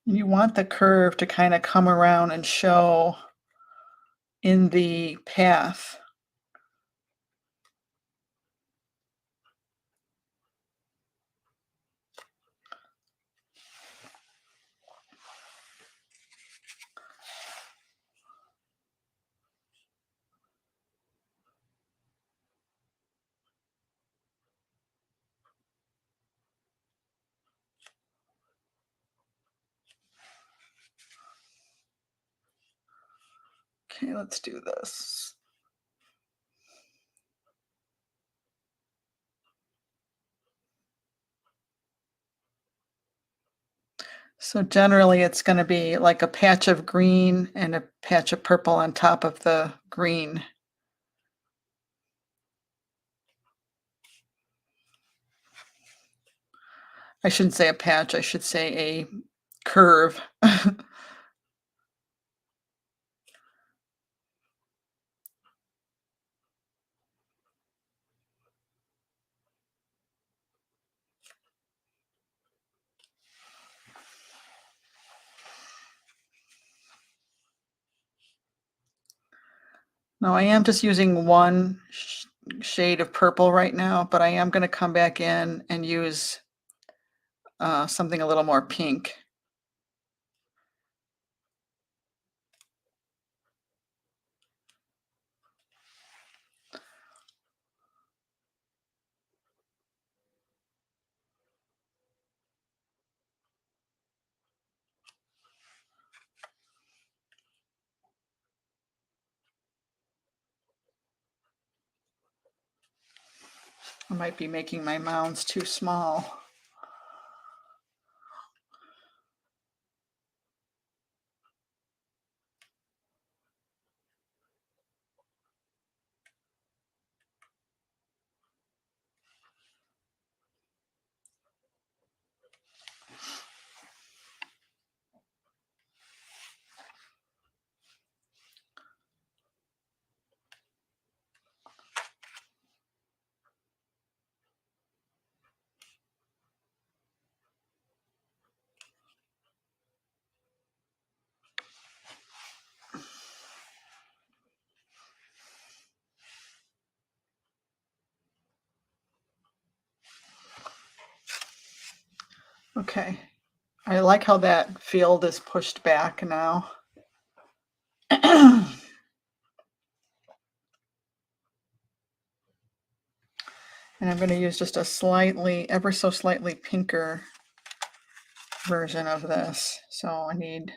And you want the curve to kind of come around and show in the path. Okay, let's do this. So generally it's going to be like a patch of green and a patch of purple on top of the green. I shouldn't say a patch, I should say a curve. No, I am just using one shade of purple right now, but I am going to come back in and use something a little more pink. I might be making my mounds too small. Okay, I like how that field is pushed back now. And I'm going to use just a slightly, ever so slightly pinker version of this. So I need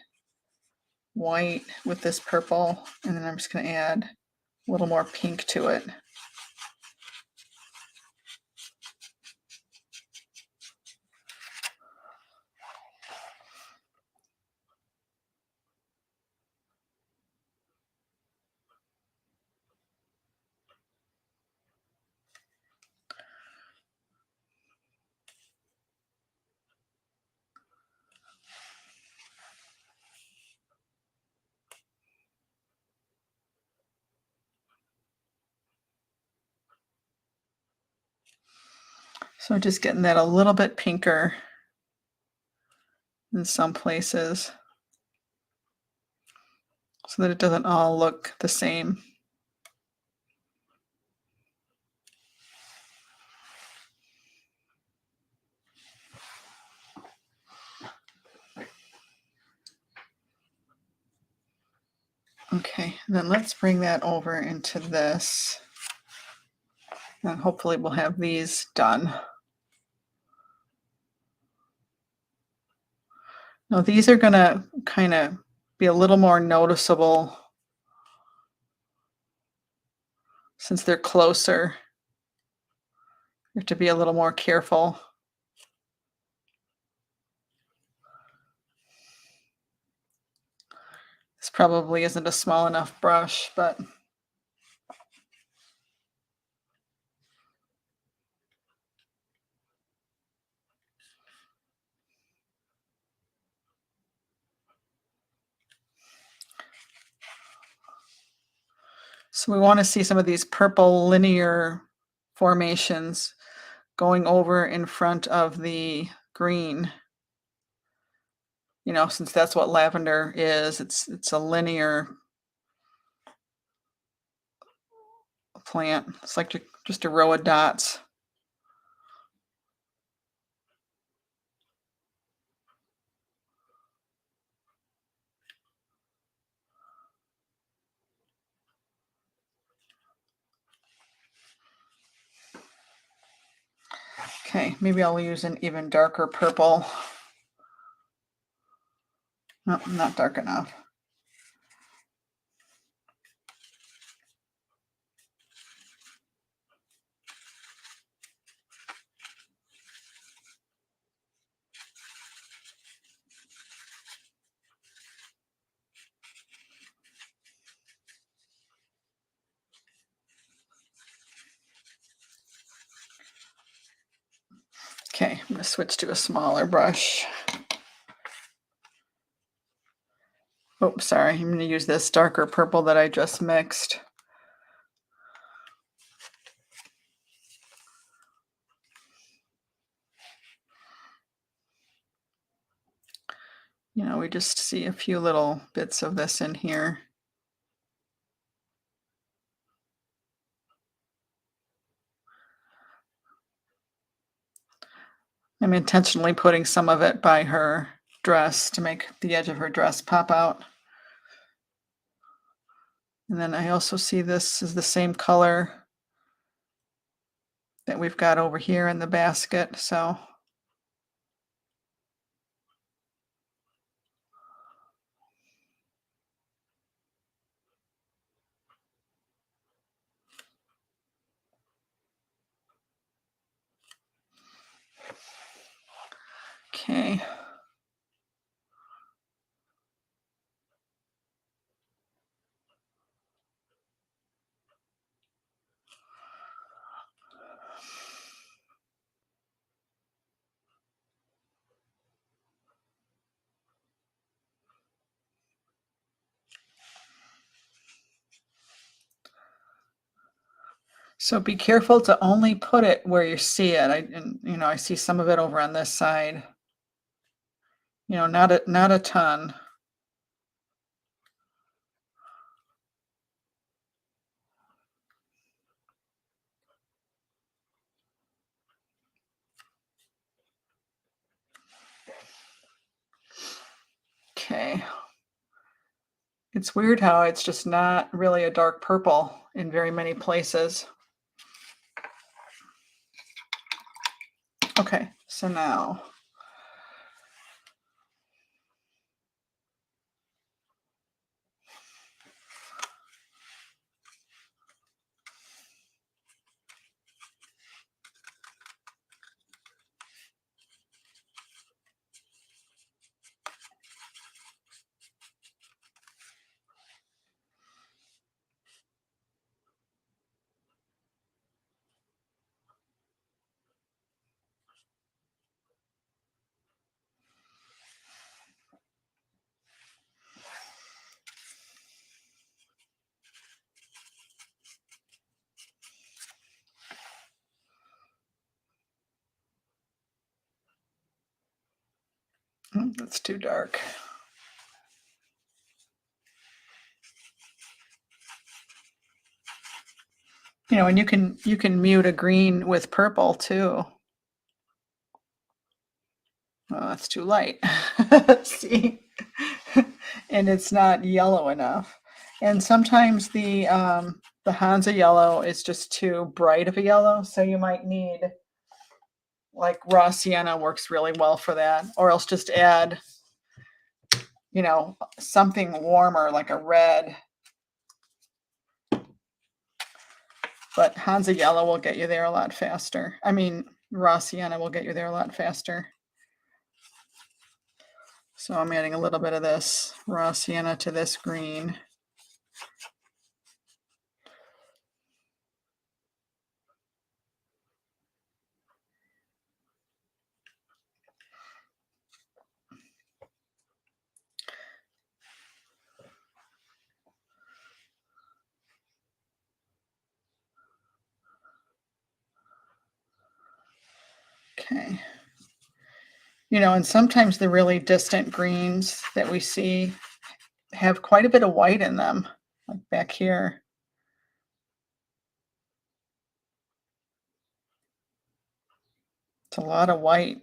white with this purple, and then I'm just going to add a little more pink to it. So just getting that a little bit pinker in some places so that it doesn't all look the same. Okay, then let's bring that over into this. And hopefully we'll have these done. Now these are going to kind of be a little more noticeable since they're closer. You have to be a little more careful. This probably isn't a small enough brush, but so we want to see some of these purple linear formations going over in front of the green. You know, since that's what lavender is, it's a linear plant. It's like just a row of dots. Okay, maybe I'll use an even darker purple. Nope, not dark enough. Okay, I'm going to switch to a smaller brush. Oh, sorry, I'm going to use this darker purple that I just mixed. You know, we just see a few little bits of this in here. I'm intentionally putting some of it by her dress to make the edge of her dress pop out. And then I also see this is the same color that we've got over here in the basket. So Okay. So be careful to only put it where you see it. I see some of it over on this side. Not a ton. Okay. It's weird how it's just not really a dark purple in very many places. Okay, so now that's too dark. And you can mute a green with purple too. Oh, that's too light. See? And it's not yellow enough. And sometimes the Hansa yellow is just too bright of a yellow, so you might need, like, raw sienna works really well for that, or else just add, something warmer like a red. But Hansa yellow will get you there a lot faster. I mean, raw sienna will get you there a lot faster. So I'm adding a little bit of this raw sienna to this green. Okay. And sometimes the really distant greens that we see have quite a bit of white in them, like back here. It's a lot of white.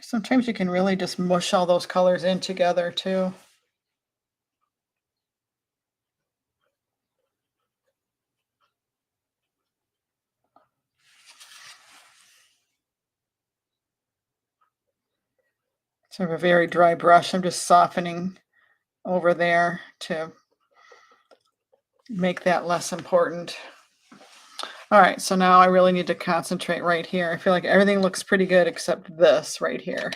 Sometimes you can really just mush all those colors in together too. So I have a very dry brush. I'm just softening over there to make that less important. All right, so now I really need to concentrate right here. I feel like everything looks pretty good except this right here.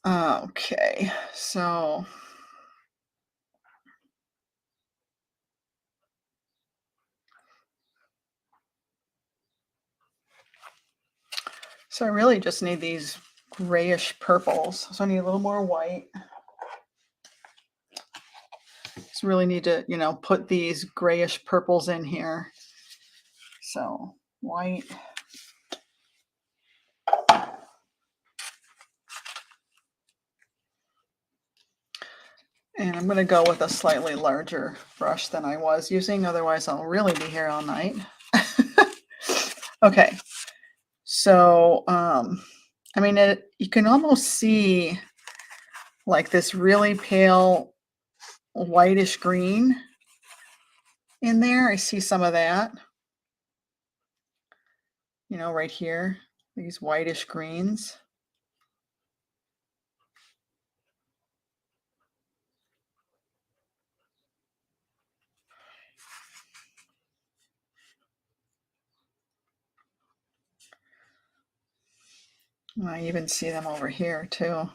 Okay, so I really just need these grayish purples. So I need a little more white. Just really need to, put these grayish purples in here. So white. And I'm going to go with a slightly larger brush than I was using. Otherwise, I'll really be here all night. Okay. So, I mean, you can almost see like this really pale whitish green in there. I see some of that, right here, these whitish greens. I even see them over here too.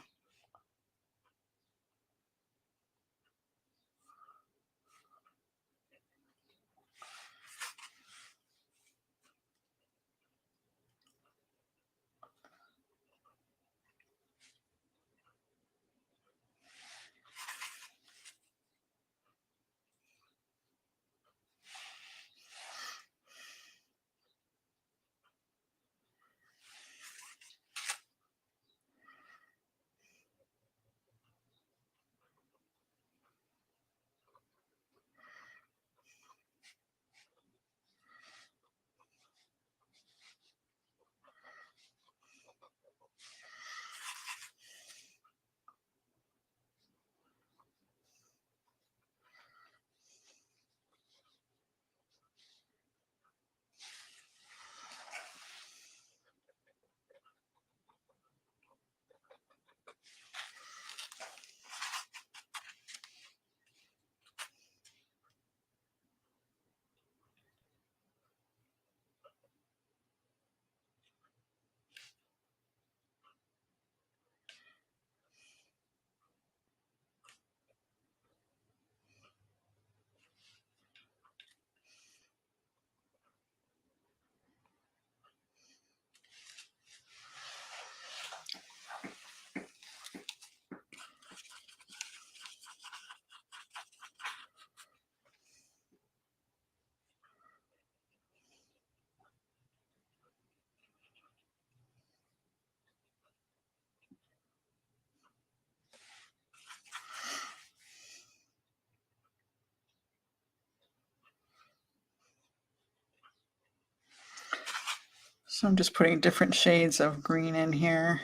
So I'm just putting different shades of green in here.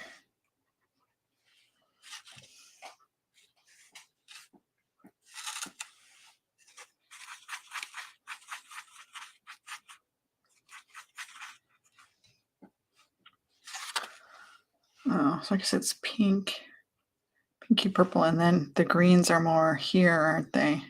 Oh, so I guess it's pink, pinky purple, and then the greens are more here, aren't they?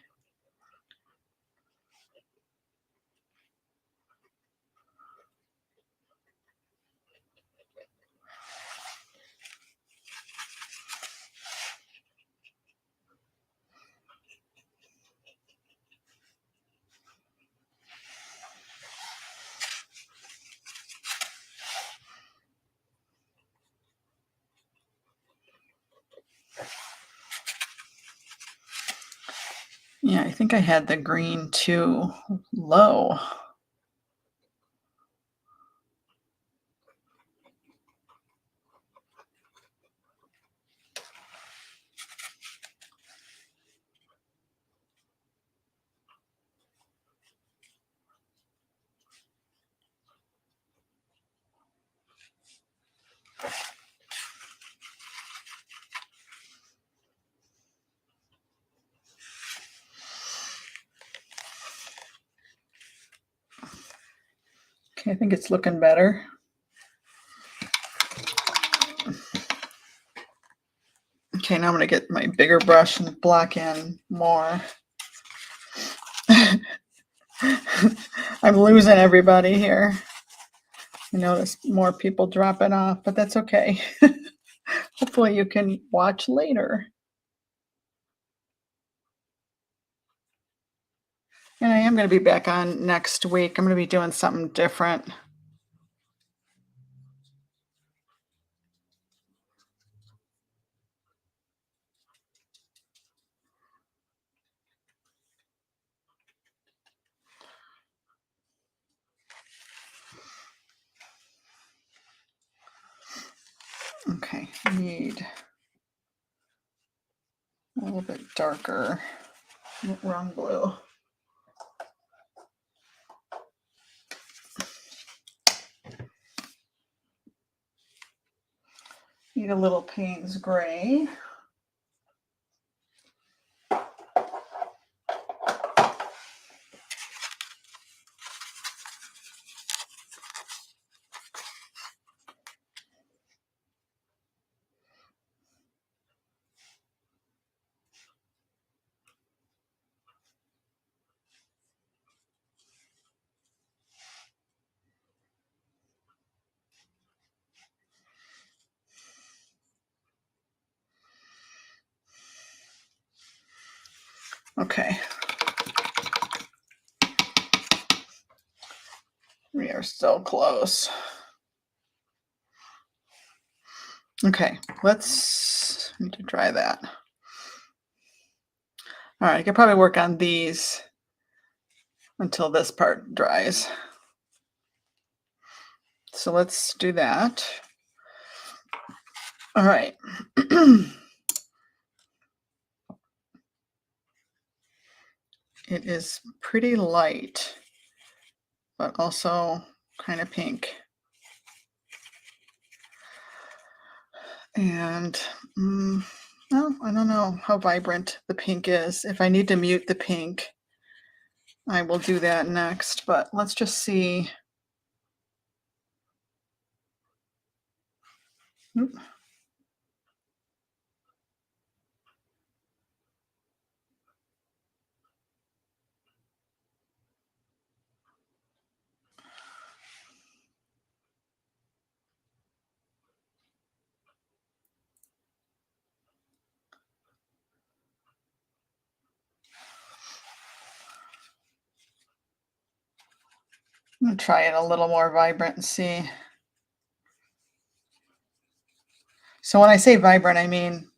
Yeah, I think I had the green too low. Okay, I think it's looking better. Okay, now I'm going to get my bigger brush and block in more. I'm losing everybody here. I noticed more people dropping off, but that's okay. Hopefully you can watch later. And I am going to be back on next week. I'm going to be doing something different. Okay, I need a little bit darker. Wrong blue. Need a little Payne's Gray. Okay. We are still close. Okay, let's need to dry that. All right, I could probably work on these until this part dries. So let's do that. All right. It is pretty light, but also kind of pink. And well, I don't know how vibrant the pink is. If I need to mute the pink, I will do that next, but let's just see. Oop. I'm gonna try it a little more vibrant and see. So when I say vibrant, I mean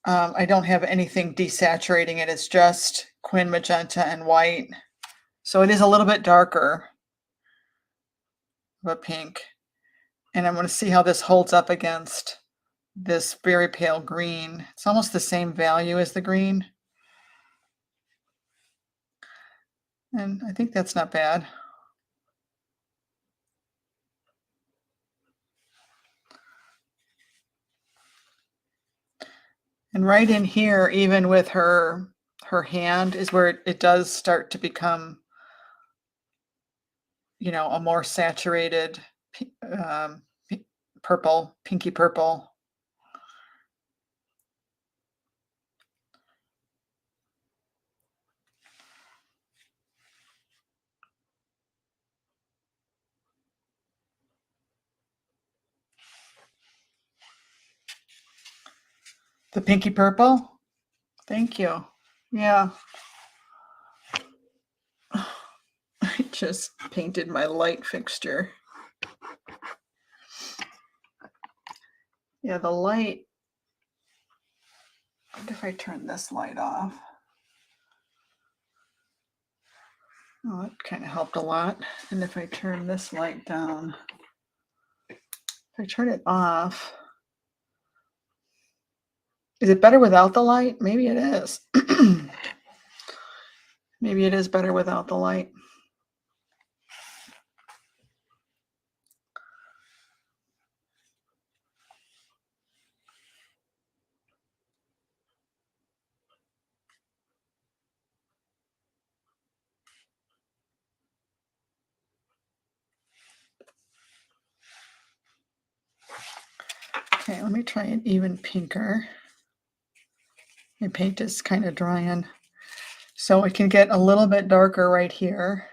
I don't have anything desaturating it. It's just quin magenta and white. So it is a little bit darker of a pink. And I'm going to see how this holds up against this very pale green. It's almost the same value as the green. And I think that's not bad. And right in here, even with her hand, is where it does start to become, you know, a more saturated purple, pinky purple. The pinky purple? Thank you. Yeah. I just painted my light fixture. Yeah, the light. I wonder if I turn this light off. Oh, it kind of helped a lot. And if I turn this light down, if I turn it off, is it better without the light? Maybe it is. Maybe it is better without the light. Okay, let me try an even pinker. My paint is kind of drying. So it can get a little bit darker right here.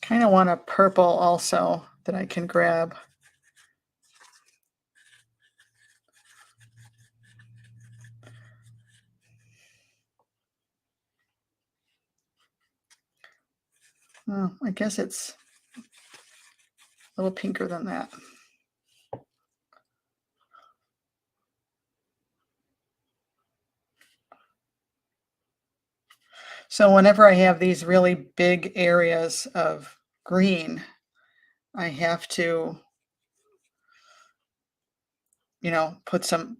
Kind of want a purple also that I can grab. Oh, I guess it's a little pinker than that. So whenever I have these really big areas of green, I have to, put some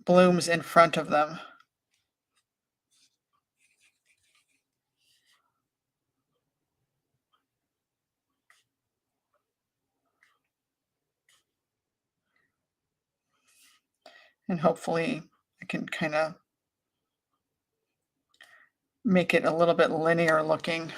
blooms in front of them. And hopefully I can kind of make it a little bit linear looking.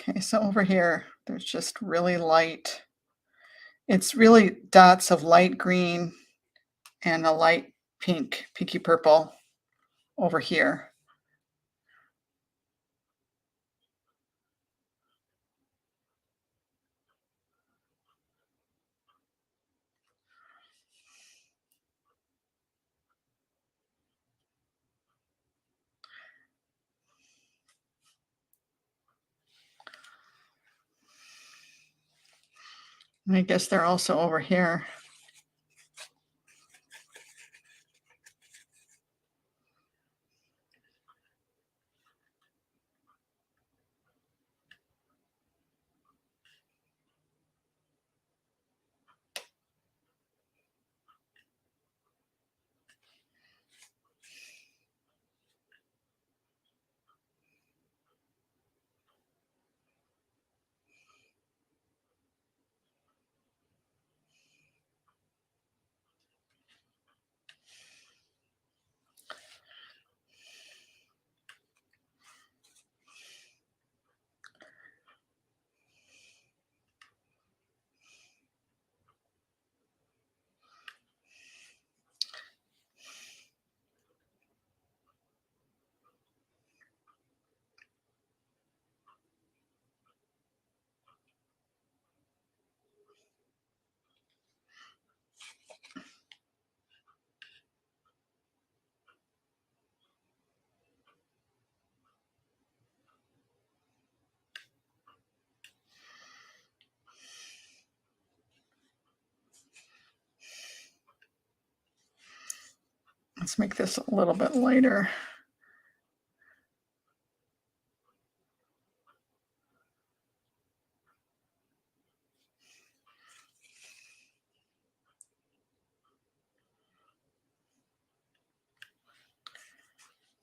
Okay, so over here, there's just really light. It's really dots of light green and a light pink, pinky purple over here. And I guess they're also over here. Let's make this a little bit lighter.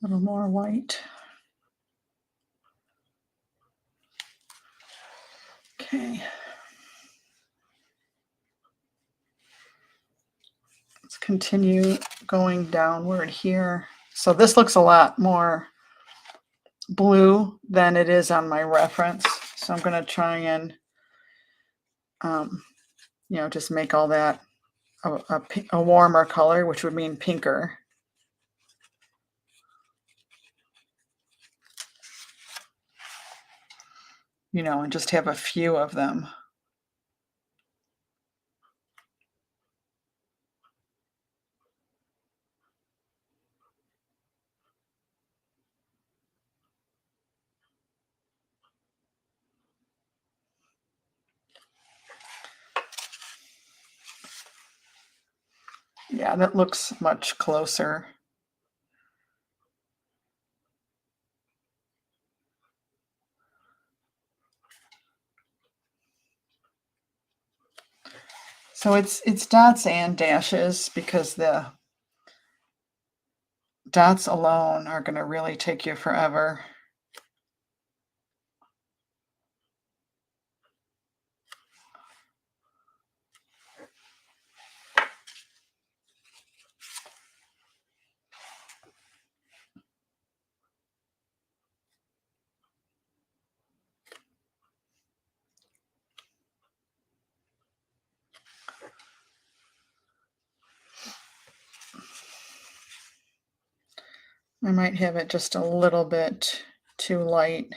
A little more white. Okay. Let's continue going downward here. So this looks a lot more blue than it is on my reference. So I'm going to try and, just make all that a warmer color, which would mean pinker. And just have a few of them. Yeah, that looks much closer. So it's dots and dashes because the dots alone are going to really take you forever. I might have it just a little bit too light.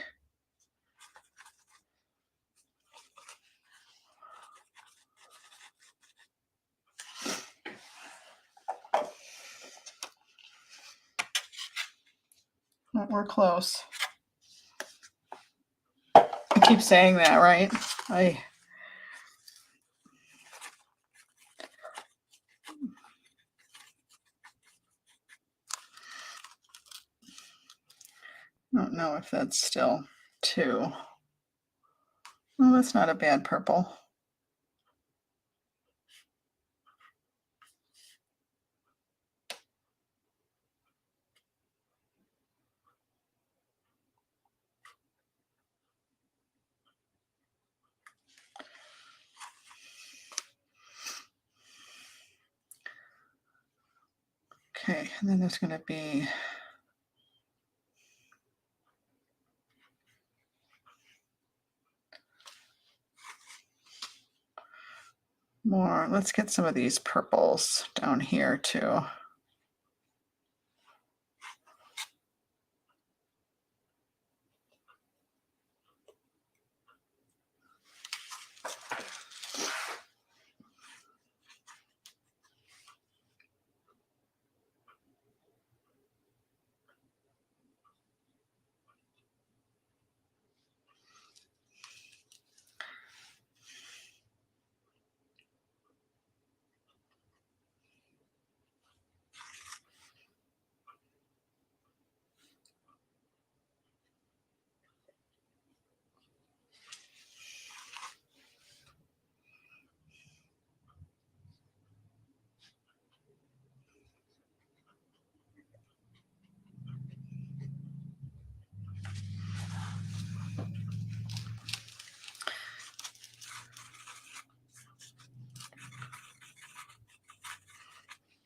we're close. I keep saying that, right? I don't know if that's still 2. Well, that's not a bad purple. Okay, and then there's going to be more. Let's get some of these purples down here too.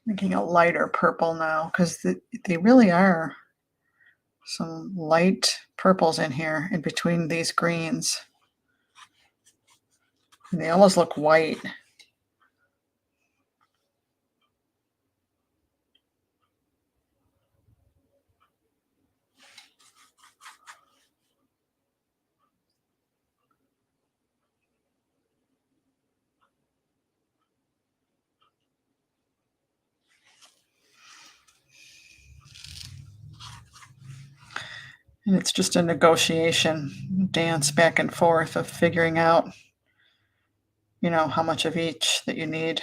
Making a lighter purple now because they really are some light purples in here in between these greens. And they almost look white. And it's just a negotiation, dance back and forth of figuring out, how much of each that you need.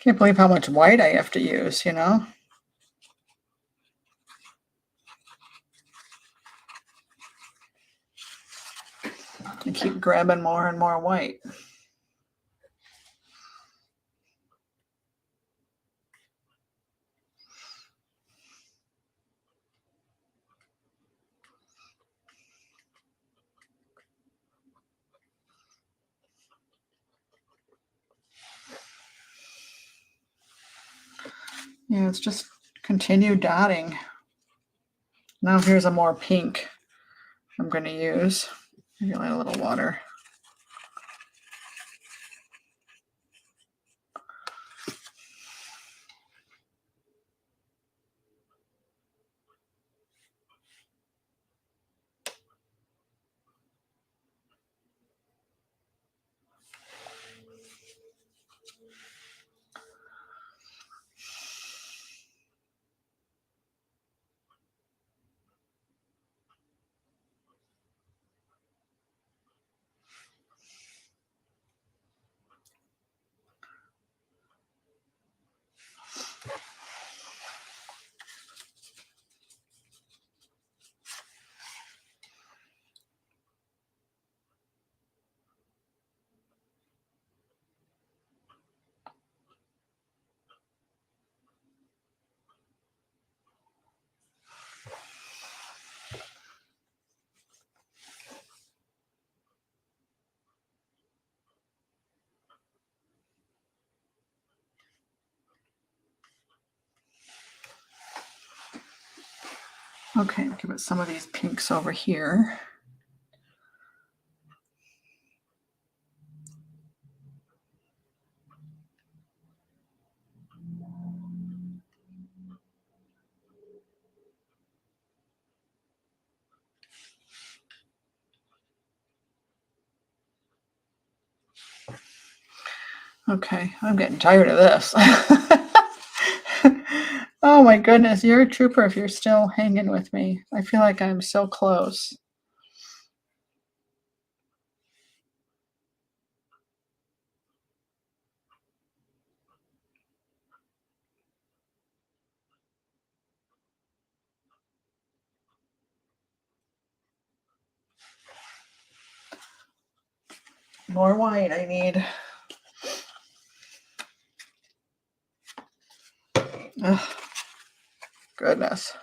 Can't believe how much white I have to use, I keep grabbing more and more white. Yeah, it's just continue dotting. Now here's a more pink I'm going to use. Maybe I'll add a little water. Okay, give it some of these pinks over here. Okay, I'm getting tired of this. Oh my goodness, you're a trooper if you're still hanging with me. I feel like I'm so close. More white I need. Ugh, goodness.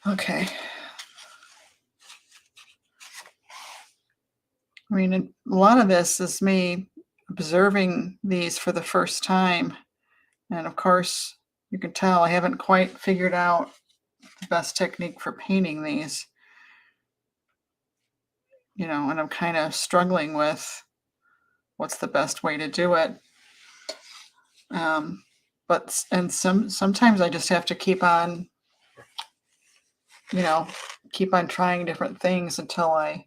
Okay. I mean, a lot of this is me observing these for the first time. And of course, you can tell I haven't quite figured out the best technique for painting these, and I'm kind of struggling with what's the best way to do it. Sometimes I just have to keep on trying different things until I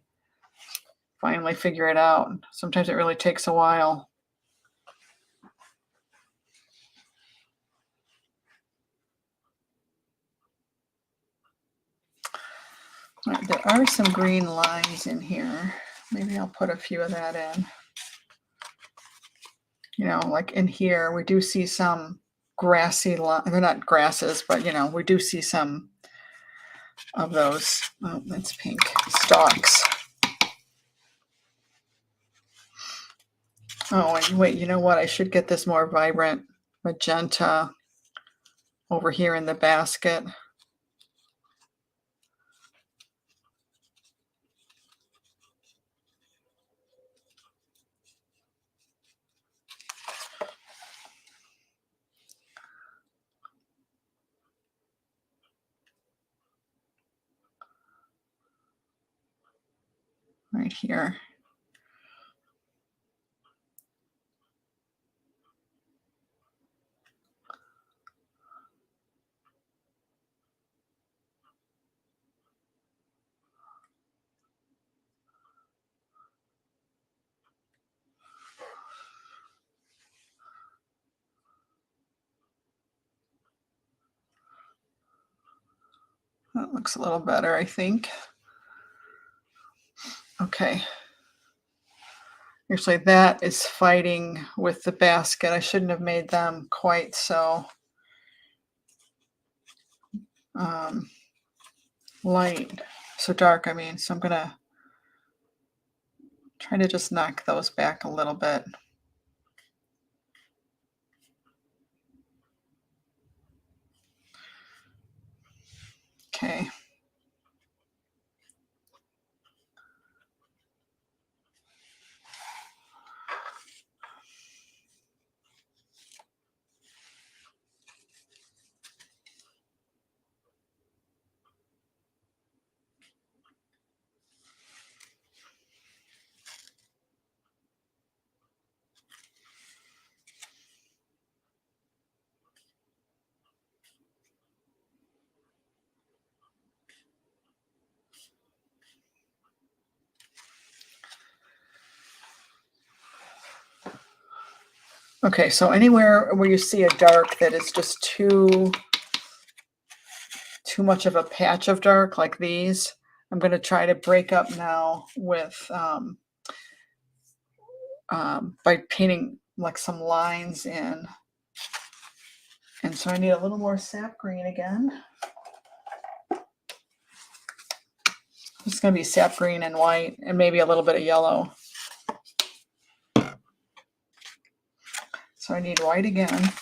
finally figure it out. Sometimes it really takes a while. Right, there are some green lines in here. Maybe I'll put a few of that in. Like in here, we do see some grassy they're not grasses, but we do see some of those. Oh, that's pink stalks. Oh, and wait, you know what? I should get this more vibrant magenta over here in the basket. Right here. That looks a little better, I think. Okay. Actually, that is fighting with the basket. I shouldn't have made them quite so um, light, so dark, I mean. So I'm gonna try to just knock those back a little bit. Okay. Okay, so anywhere where you see a dark that is just too much of a patch of dark like these, I'm going to try to break up now with by painting like some lines in. And so I need a little more sap green again. It's going to be sap green and white and maybe a little bit of yellow. So I need white again.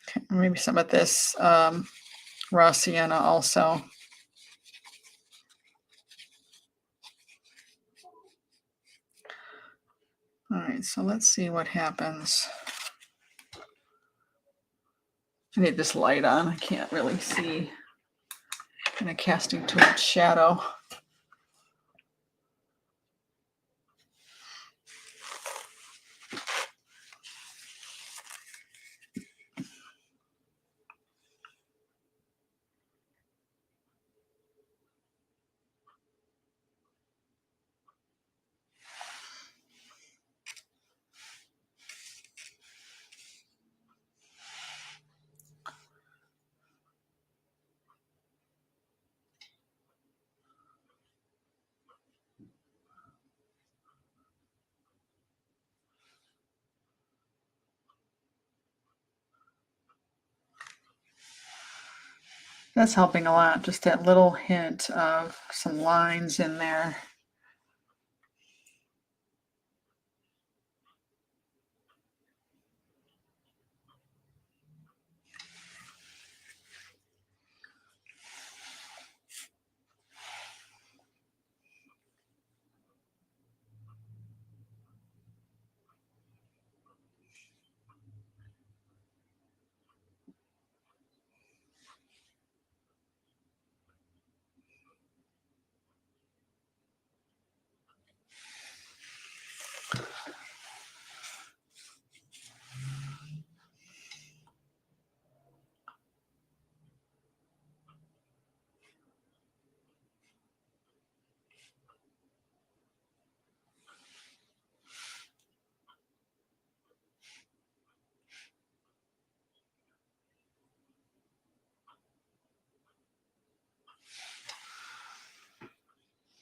Okay, maybe some of this raw sienna also. All right, so let's see what happens. I need this light on. I can't really see. Kind of casting too much shadow. That's helping a lot, just that little hint of some lines in there.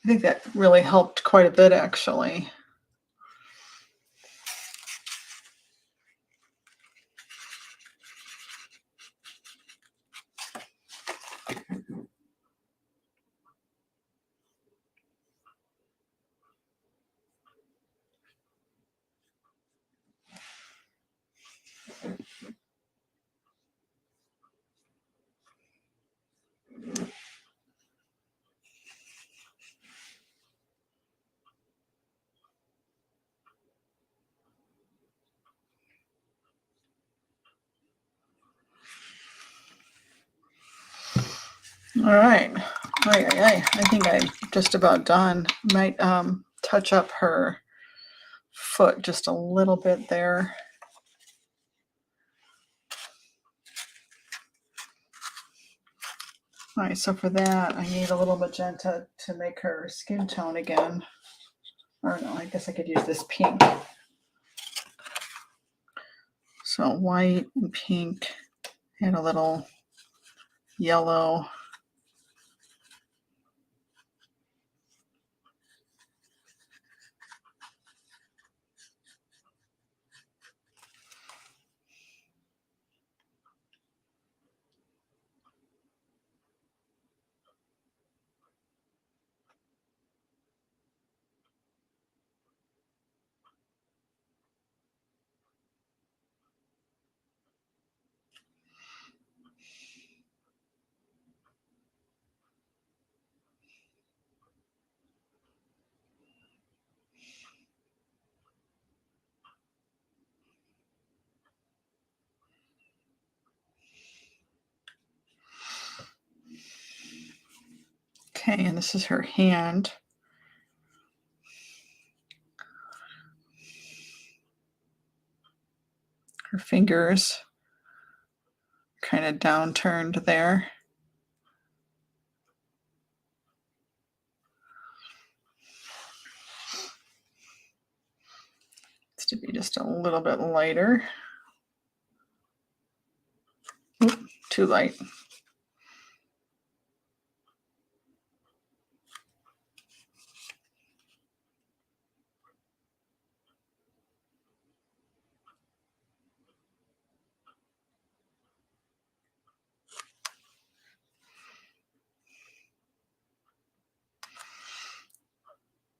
I think that really helped quite a bit, actually. All right. I think I'm just about done. Might touch up her foot just a little bit there. All right, so for that, I need a little magenta to make her skin tone again. Or no, I guess I could use this pink. So white and pink and a little yellow. Okay, and this is her hand. Her fingers kind of downturned there. It's to be just a little bit lighter. Oop, too light.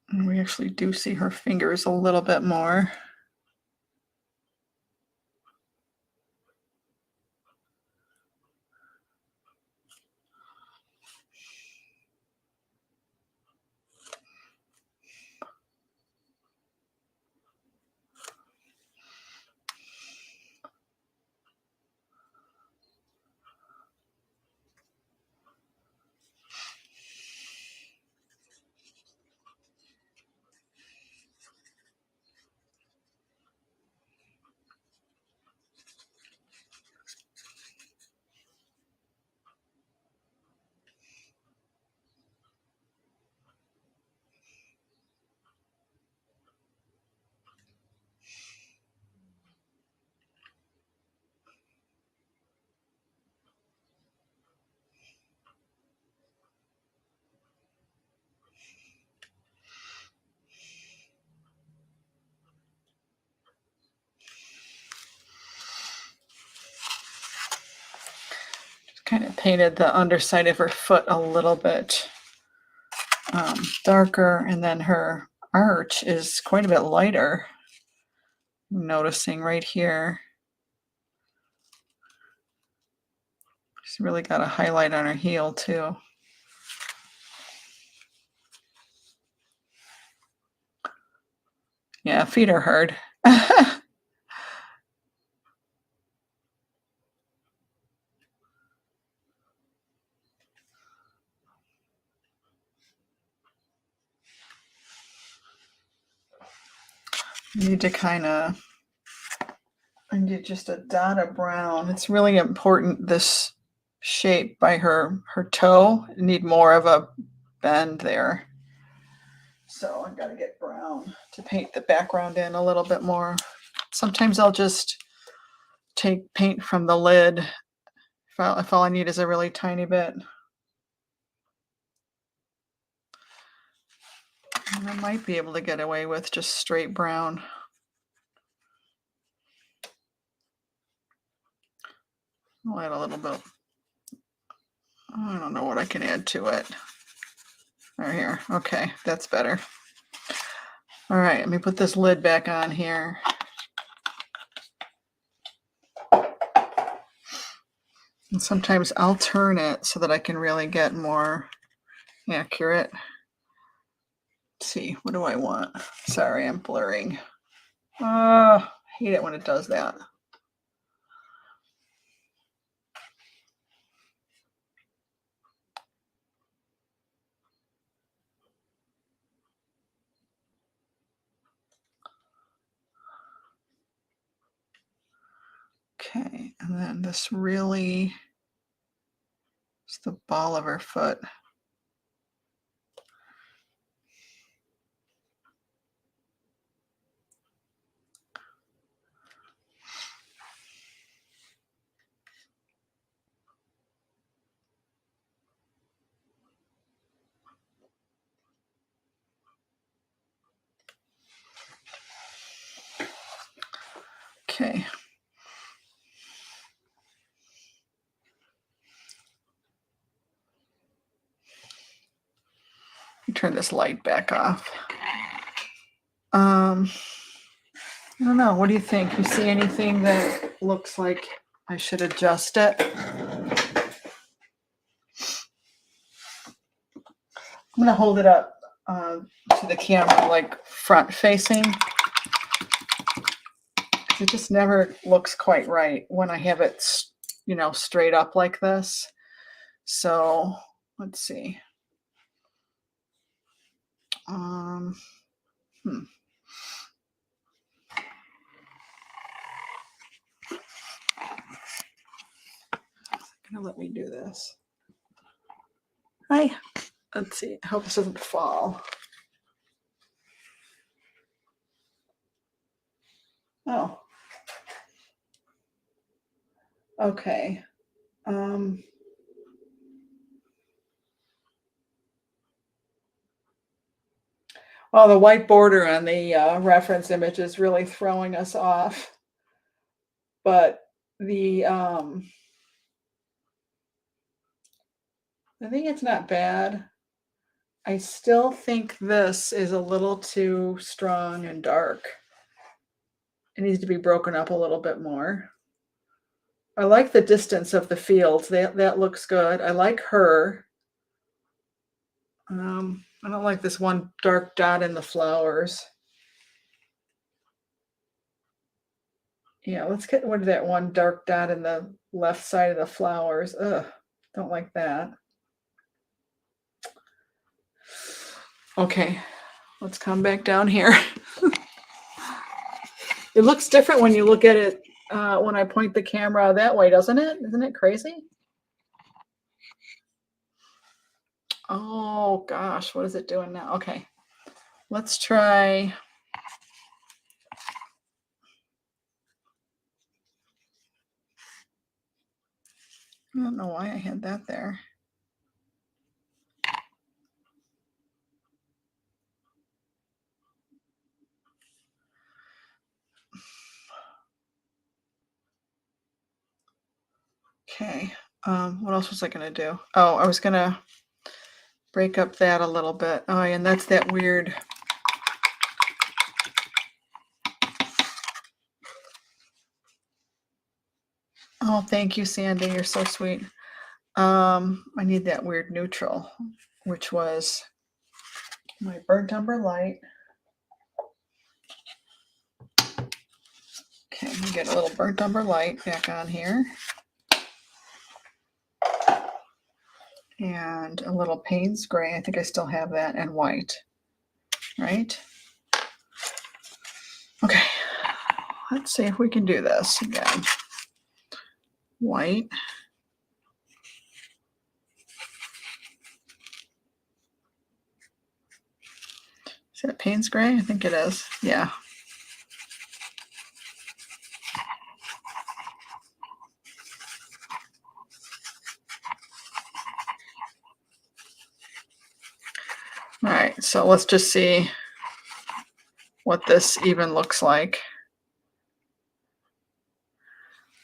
And we actually do see her fingers a little bit more. Kind of painted the underside of her foot a little bit darker, and then her arch is quite a bit lighter. I'm noticing right here. She's really got a highlight on her heel too. Yeah, feet are hard. You need to kind of, I need just a dot of brown. It's really important, this shape by her toe. I need more of a bend there. So I've got to get brown to paint the background in a little bit more. Sometimes I'll just take paint from the lid if all I need is a really tiny bit. And I might be able to get away with just straight brown. I'll add a little bit. I don't know what I can add to it. Right here. Okay, that's better. All right, let me put this lid back on here. And sometimes I'll turn it so that I can really get more accurate. Let's see, what do I want? Sorry, I'm blurring. I hate it when it does that. Okay, and then this really It's the ball of her foot. Okay. Turn this light back off. I don't know. What do you think? You see anything that looks like I should adjust it? I'm going to hold it up to the camera, like front facing. It just never looks quite right when I have it, straight up like this. So let's see. Gonna let me do this. Hi. Let's see. I hope this doesn't fall. Oh. Okay. Well, the white border on the reference image is really throwing us off. But I think it's not bad. I still think this is a little too strong and dark. It needs to be broken up a little bit more. I like the distance of the fields. That looks good. I like her. I don't like this one dark dot in the flowers. Yeah, let's get rid of that one dark dot in the left side of the flowers. Ugh, don't like that. Okay, let's come back down here. It looks different when you look at it when I point the camera that way, doesn't it? Isn't it crazy? Oh gosh, what is it doing now? Okay, let's try. I don't know why I had that there. Okay, what else was I gonna do? Oh, I was gonna break up that a little bit. Oh, and that's that weird. Oh, thank you, Sandy. You're so sweet. I need that weird neutral, which was my burnt umber light. Okay, I'm gonna get a little burnt umber light back on here. And a little Payne's gray. I think I still have that, and white. Right? Okay. Let's see if we can do this again. White. Is that Payne's gray? I think it is. Yeah. All right, so let's just see what this even looks like.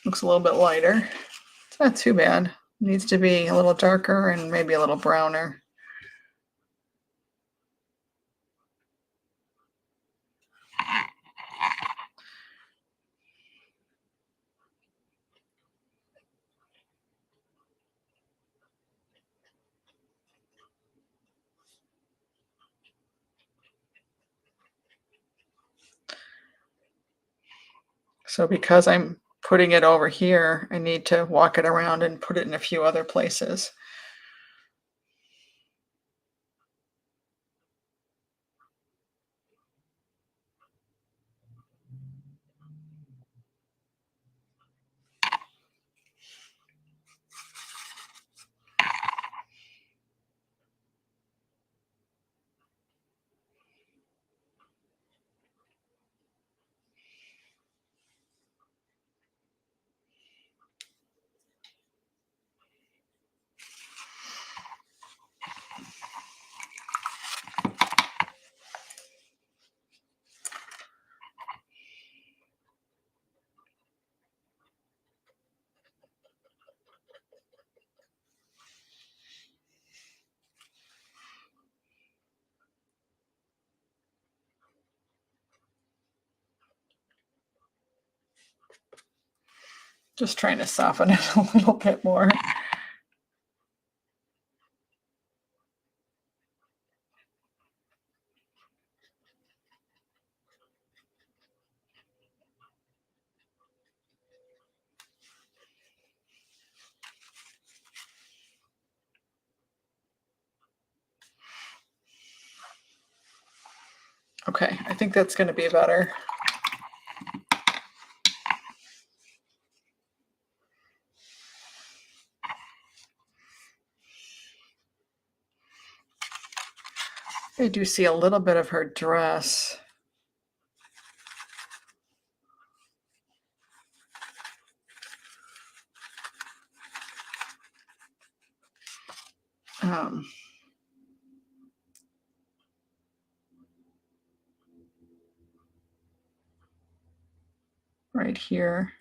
Looks a little bit lighter. It's not too bad. It needs to be a little darker and maybe a little browner. So because I'm putting it over here, I need to walk it around and put it in a few other places. Just trying to soften it a little bit more. Okay, I think that's going to be better. I do see a little bit of her dress. Um, right here.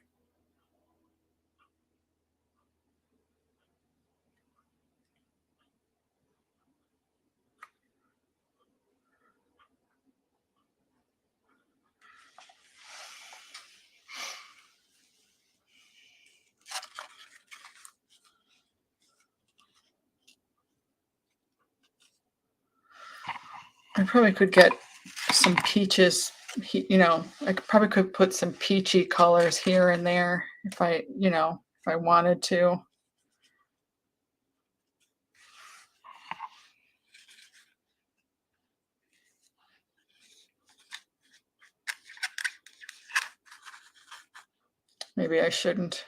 I probably could get some peaches, I probably could put some peachy colors here and there if I wanted to. Maybe I shouldn't.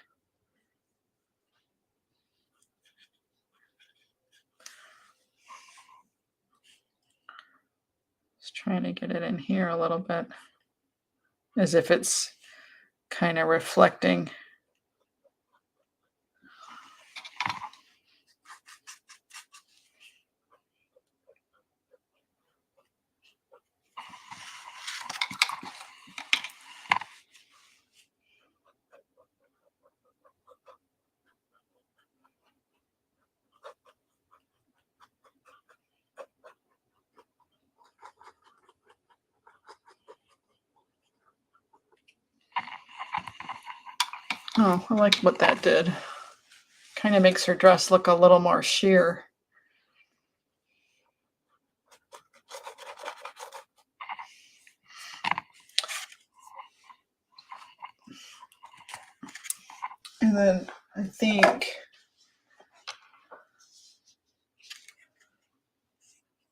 Just trying to get it in here a little bit, as if it's kind of reflecting. Oh, I like what that did. Kind of makes her dress look a little more sheer. And then I think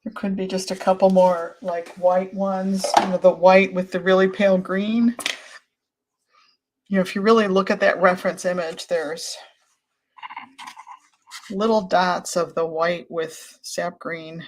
there could be just a couple more like white ones, the white with the really pale green. If you really look at that reference image, there's little dots of the white with sap green.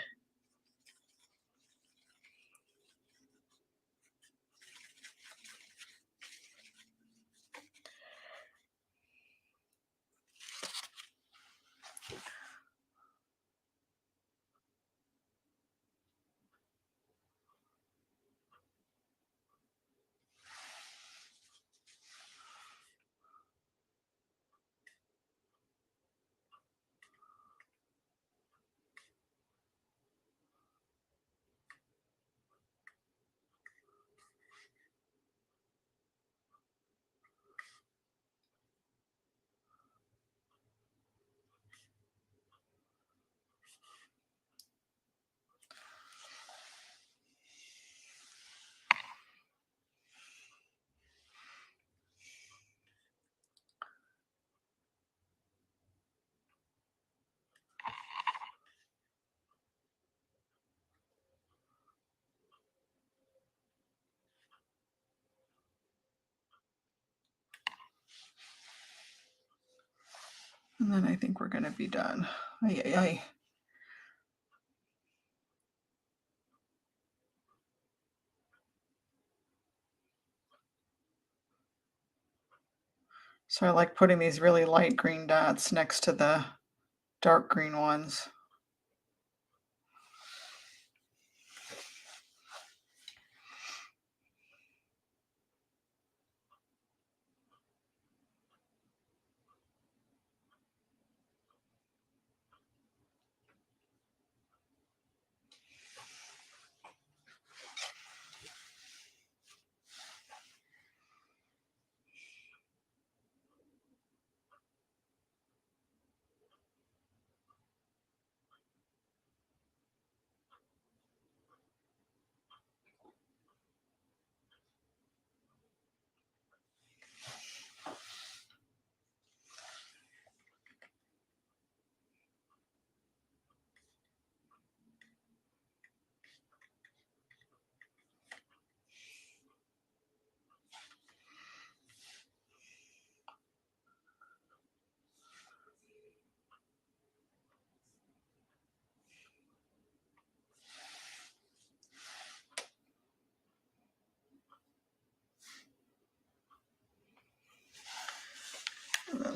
And then I think we're going to be done. Ay, ay, ay. So I like putting these really light green dots next to the dark green ones.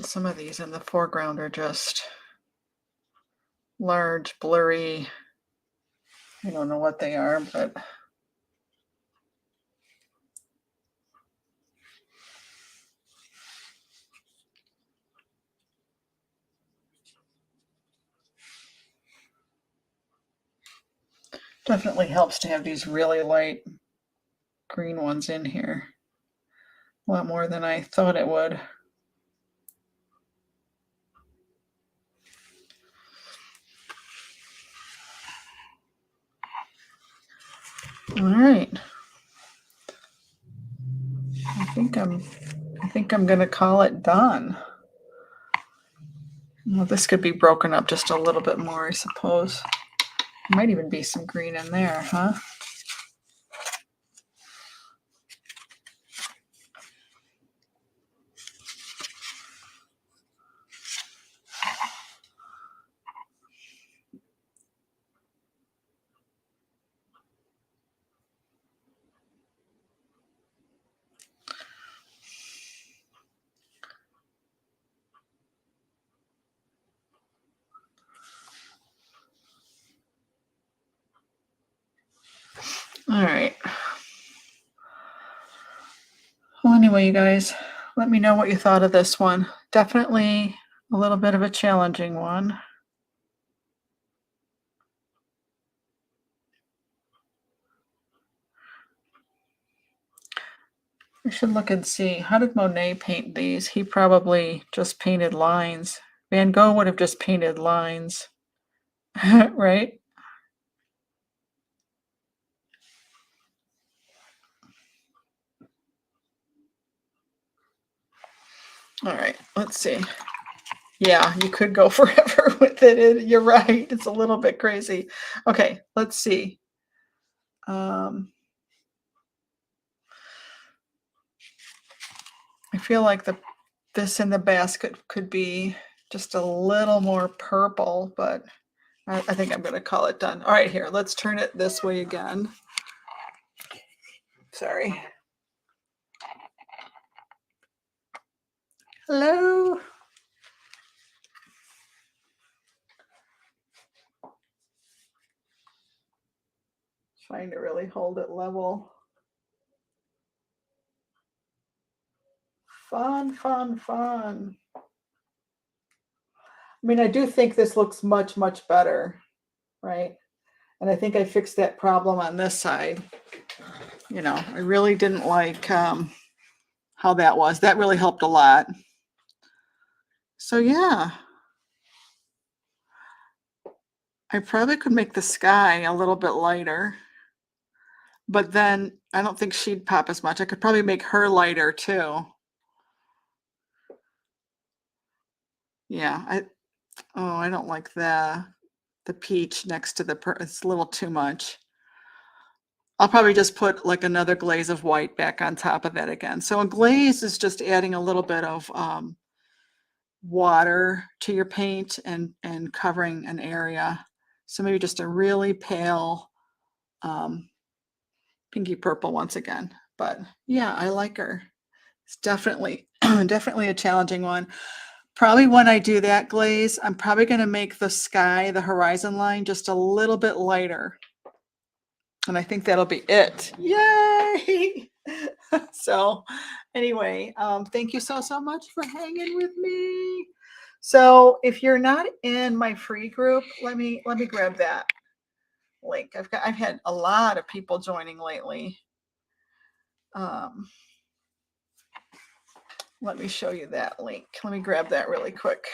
some of these in the foreground are just large, blurry. I don't know what they are, but definitely helps to have these really light green ones in here. A lot more than I thought it would. All right. I think I'm going to call it done. Well, this could be broken up just a little bit more, I suppose. Might even be some green in there, huh? All right. Well, anyway, you guys, let me know what you thought of this one. Definitely a little bit of a challenging one. I should look and see. How did Monet paint these? He probably just painted lines. Van Gogh would have just painted lines, right? All right, let's see. Yeah, you could go forever with it. You're right. It's a little bit crazy. Okay, let's see. I feel like this in the basket could be just a little more purple, but I think I'm going to call it done. All right, here, let's turn it this way again. Sorry. Hello. Trying to really hold it level. Fun, fun, fun. I mean, I do think this looks much, much better, right? And I think I fixed that problem on this side. You know, I really didn't like how that was. That really helped a lot. So yeah, I probably could make the sky a little bit lighter, but then I don't think she'd pop as much. I could probably make her lighter too. Yeah, I don't like the peach next to it's a little too much. I'll probably just put like another glaze of white back on top of that again. So a glaze is just adding a little bit of water to your paint and covering an area. So maybe just a really pale pinky purple once again. But yeah, I like her. It's definitely definitely a challenging one. Probably when I do that glaze, I'm probably going to make the sky, the horizon line, just a little bit lighter. And I think that'll be it. Yay! So anyway, thank you so much for hanging with me. So if you're not in my free group, let me grab that link. I've had a lot of people joining lately. Let me show you that link. Let me grab that really quick.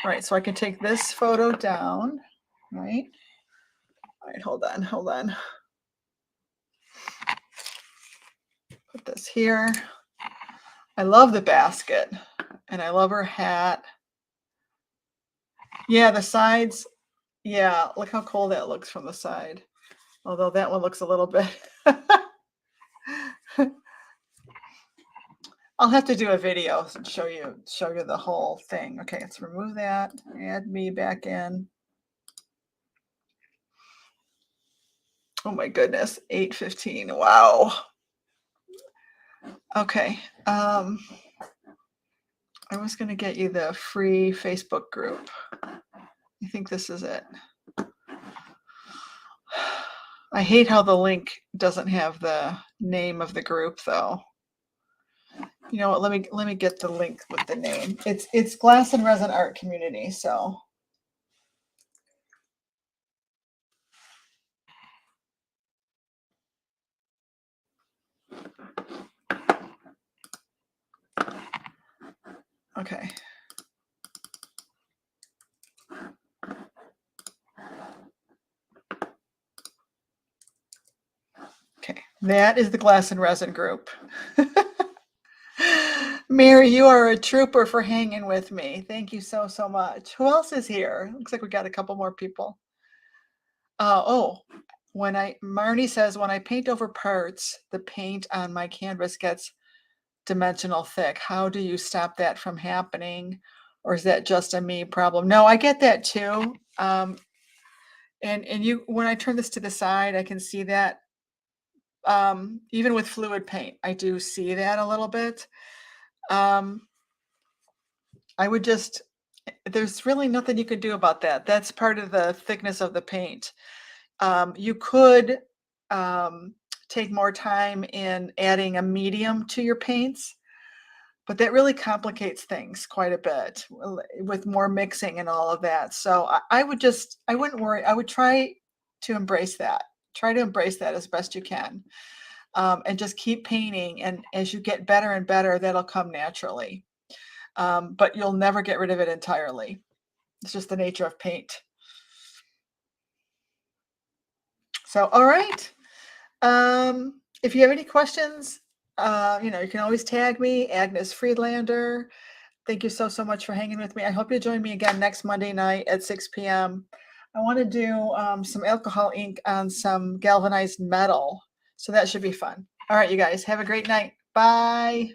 All right, so I can take this photo down, right? All right, hold on. Put this here. I love the basket and I love her hat. Yeah, the sides. Yeah, look how cool that looks from the side. Although that one looks a little bit. I'll have to do a video and show you the whole thing. Okay, let's remove that. Add me back in. Oh my goodness, 8:15. Wow. Okay. I was going to get you the free Facebook group. I think this is it. I hate how the link doesn't have the name of the group though. You know what? Let me get the link with the name. It's Glass and Resin Art Community. So okay. Okay, that is the Glass and Resin group. Mary, you are a trooper for hanging with me. Thank you so, so much. Who else is here? Looks like we got a couple more people. Oh, Marnie says, when I paint over parts, the paint on my canvas gets dimensional thick. How do you stop that from happening? Or is that just a me problem? No, I get that too. And you, when I turn this to the side, I can see that. Even with fluid paint, I do see that a little bit. I would just, there's really nothing you could do about that. That's part of the thickness of the paint. You could take more time in adding a medium to your paints, but that really complicates things quite a bit with more mixing and all of that. So I wouldn't worry. I would try to embrace that. Try to embrace that as best you can. And just keep painting. And as you get better and better, that'll come naturally. But you'll never get rid of it entirely. It's just the nature of paint. So, all right. If you have any questions, you can always tag me, Agnes Friedlander. Thank you so, so much for hanging with me. I hope you join me again next Monday night at 6 p.m. I want to do some alcohol ink on some galvanized metal. So that should be fun. All right, you guys, have a great night. Bye.